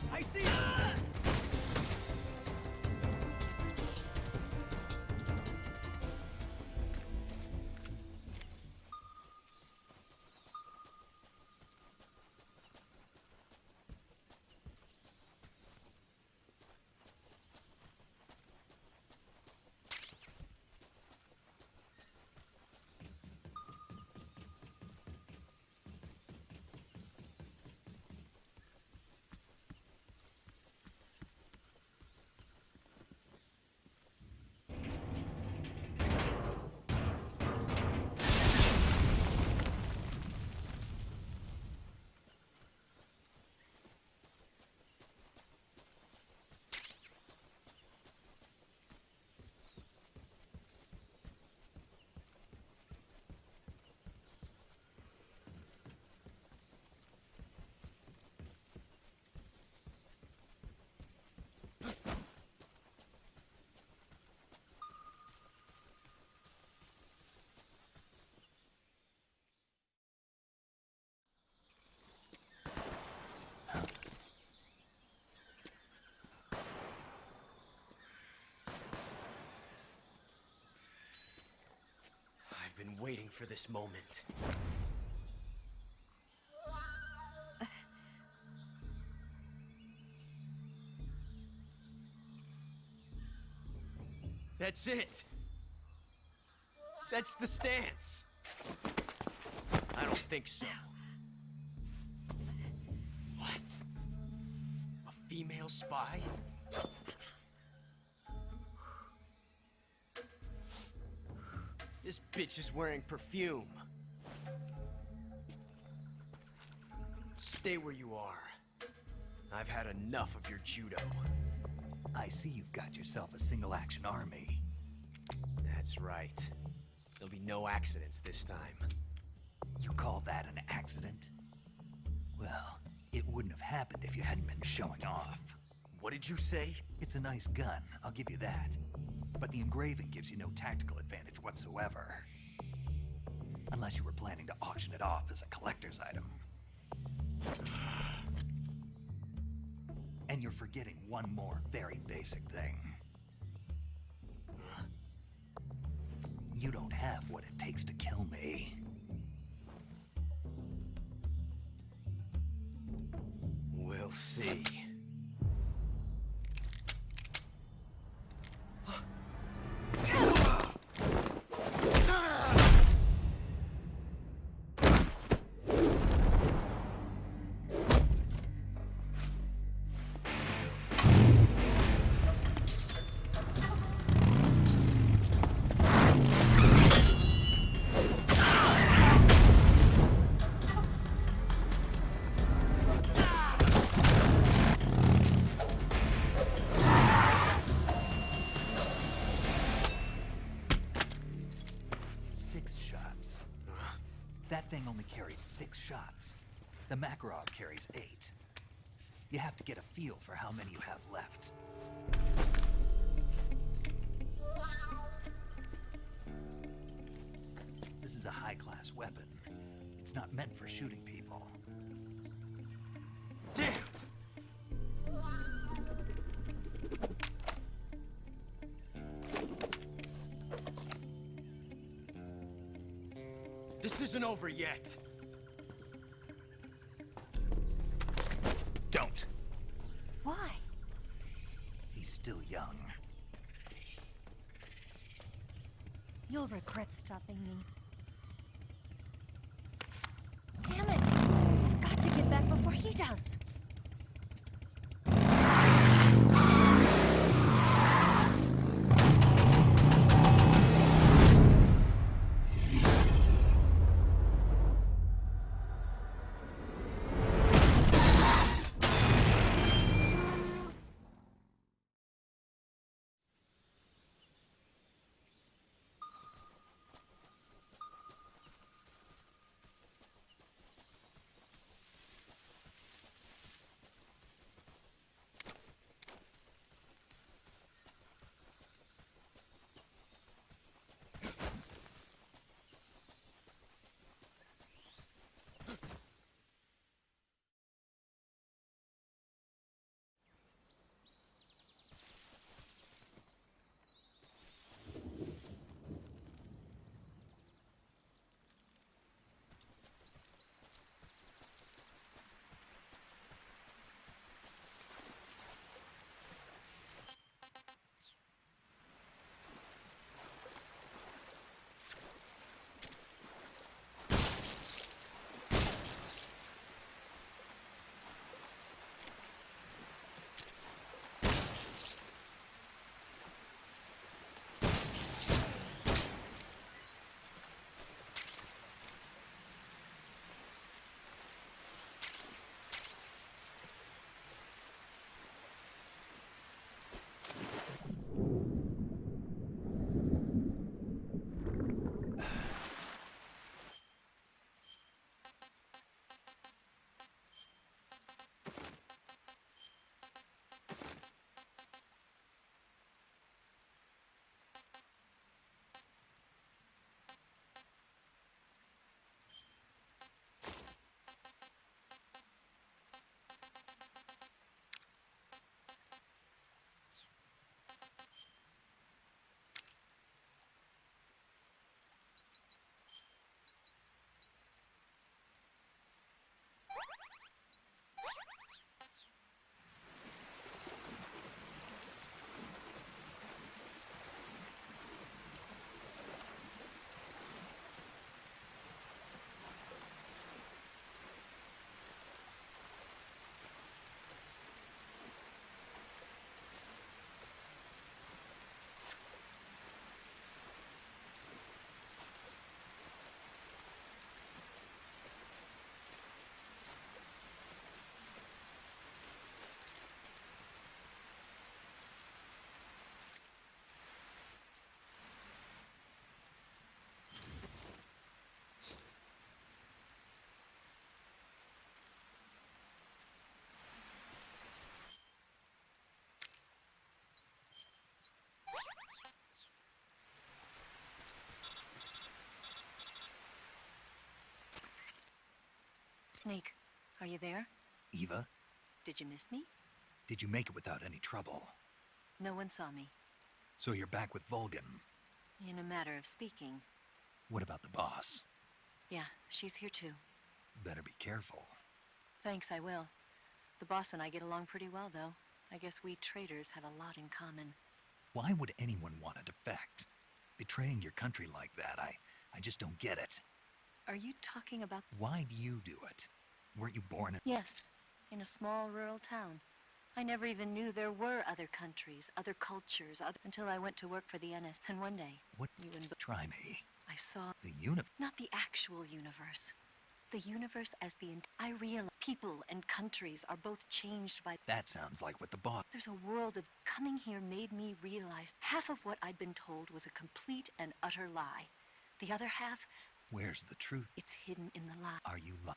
I see. I've been waiting for this moment. That's it. That's the stance. I don't think so. What? A female spy? This bitch is wearing perfume. Stay where you are. I've had enough of your judo. I see you've got yourself a single-action army. That's right. There'll be no accidents this time. You call that an accident? Well, it wouldn't have happened if you hadn't been showing off. What did you say? It's a nice gun, I'll give you that. But the engraving gives you no tactical advantage whatsoever. Unless you were planning to auction it off as a collector's item. And you're forgetting one more very basic thing. You don't have what it takes to kill me. We'll see. carries 6 shots. The Makarov carries 8. You have to get a feel for how many you have left. This is a high-class weapon. It's not meant for shooting people. Damn! This isn't over yet. Don't. Why? He's still young. You'll regret stopping me. Damn it! I've got to get back before he does. Snake, are you there? Eva, Did you miss me? did you make it without any trouble? No one saw me. So you're back with Vulcan. In a matter of speaking. What about the boss? Yeah, she's here too. Better be careful. Thanks, I will. The boss and I get along pretty well, though. I guess we traders have a lot in common. Why would anyone want to defect? Betraying your country like that, I just don't get it. Are you talking about... Why do you do it? Weren't you born in... Yes, in a small rural town. I never even knew there were other countries, other cultures, until I went to work for the NS. And one day... What? You and... Try me. I saw... The universe? Not the actual universe. The universe as the... I realize people and countries are both changed by... That sounds like what the boss... There's a world of... Coming here made me realize half of what I'd been told was a complete and utter lie. The other half, Where's the truth? It's hidden in the lie. Are you lying?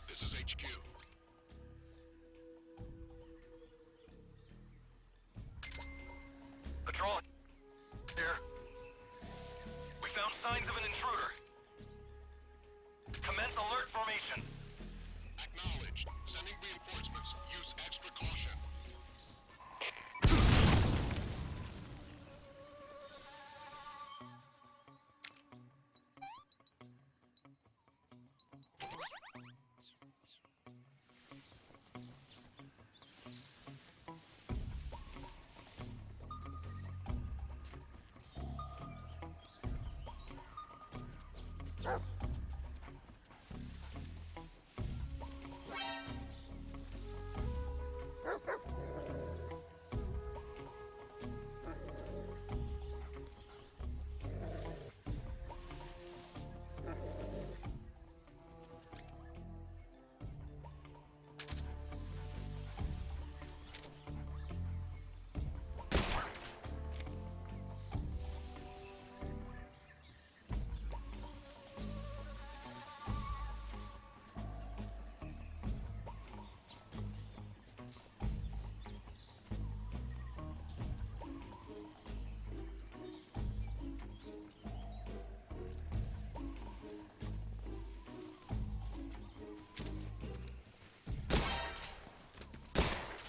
This is HQ. Patrol here. We found signs of an intruder. Commence alert formation. Acknowledged. Sending reinforcements. Use extra caution.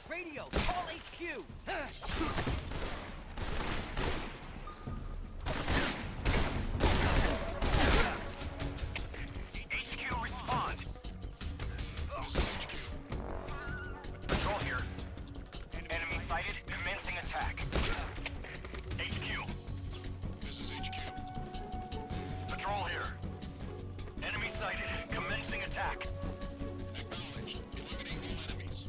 Radio, call HQ! HQ, respond! This is HQ. Patrol here. Enemy sighted, commencing attack. HQ. This is HQ. Patrol here. Enemy sighted, commencing attack. Acknowledged. Eliminating all enemies.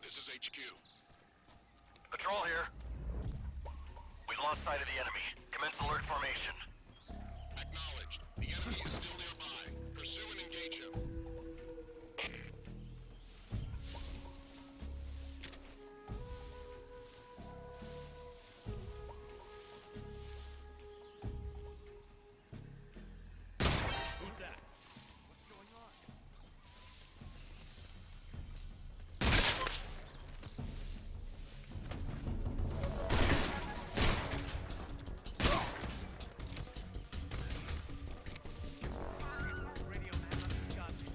This is HQ. Patrol here. We lost sight of the enemy. Commence alert formation. Acknowledged. The enemy is still nearby. Pursue and engage him. Who's that? What's going on? Radio man, got me.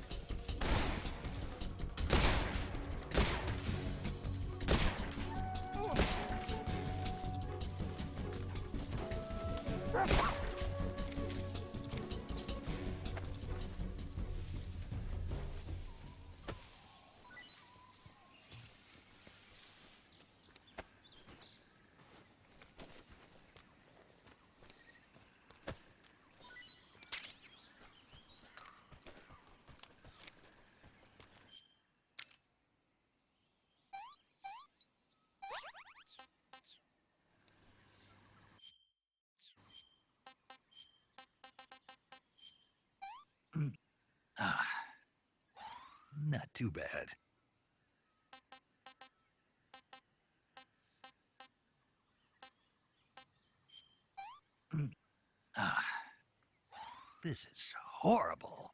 too bad. Ah, this is horrible.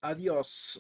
Adios.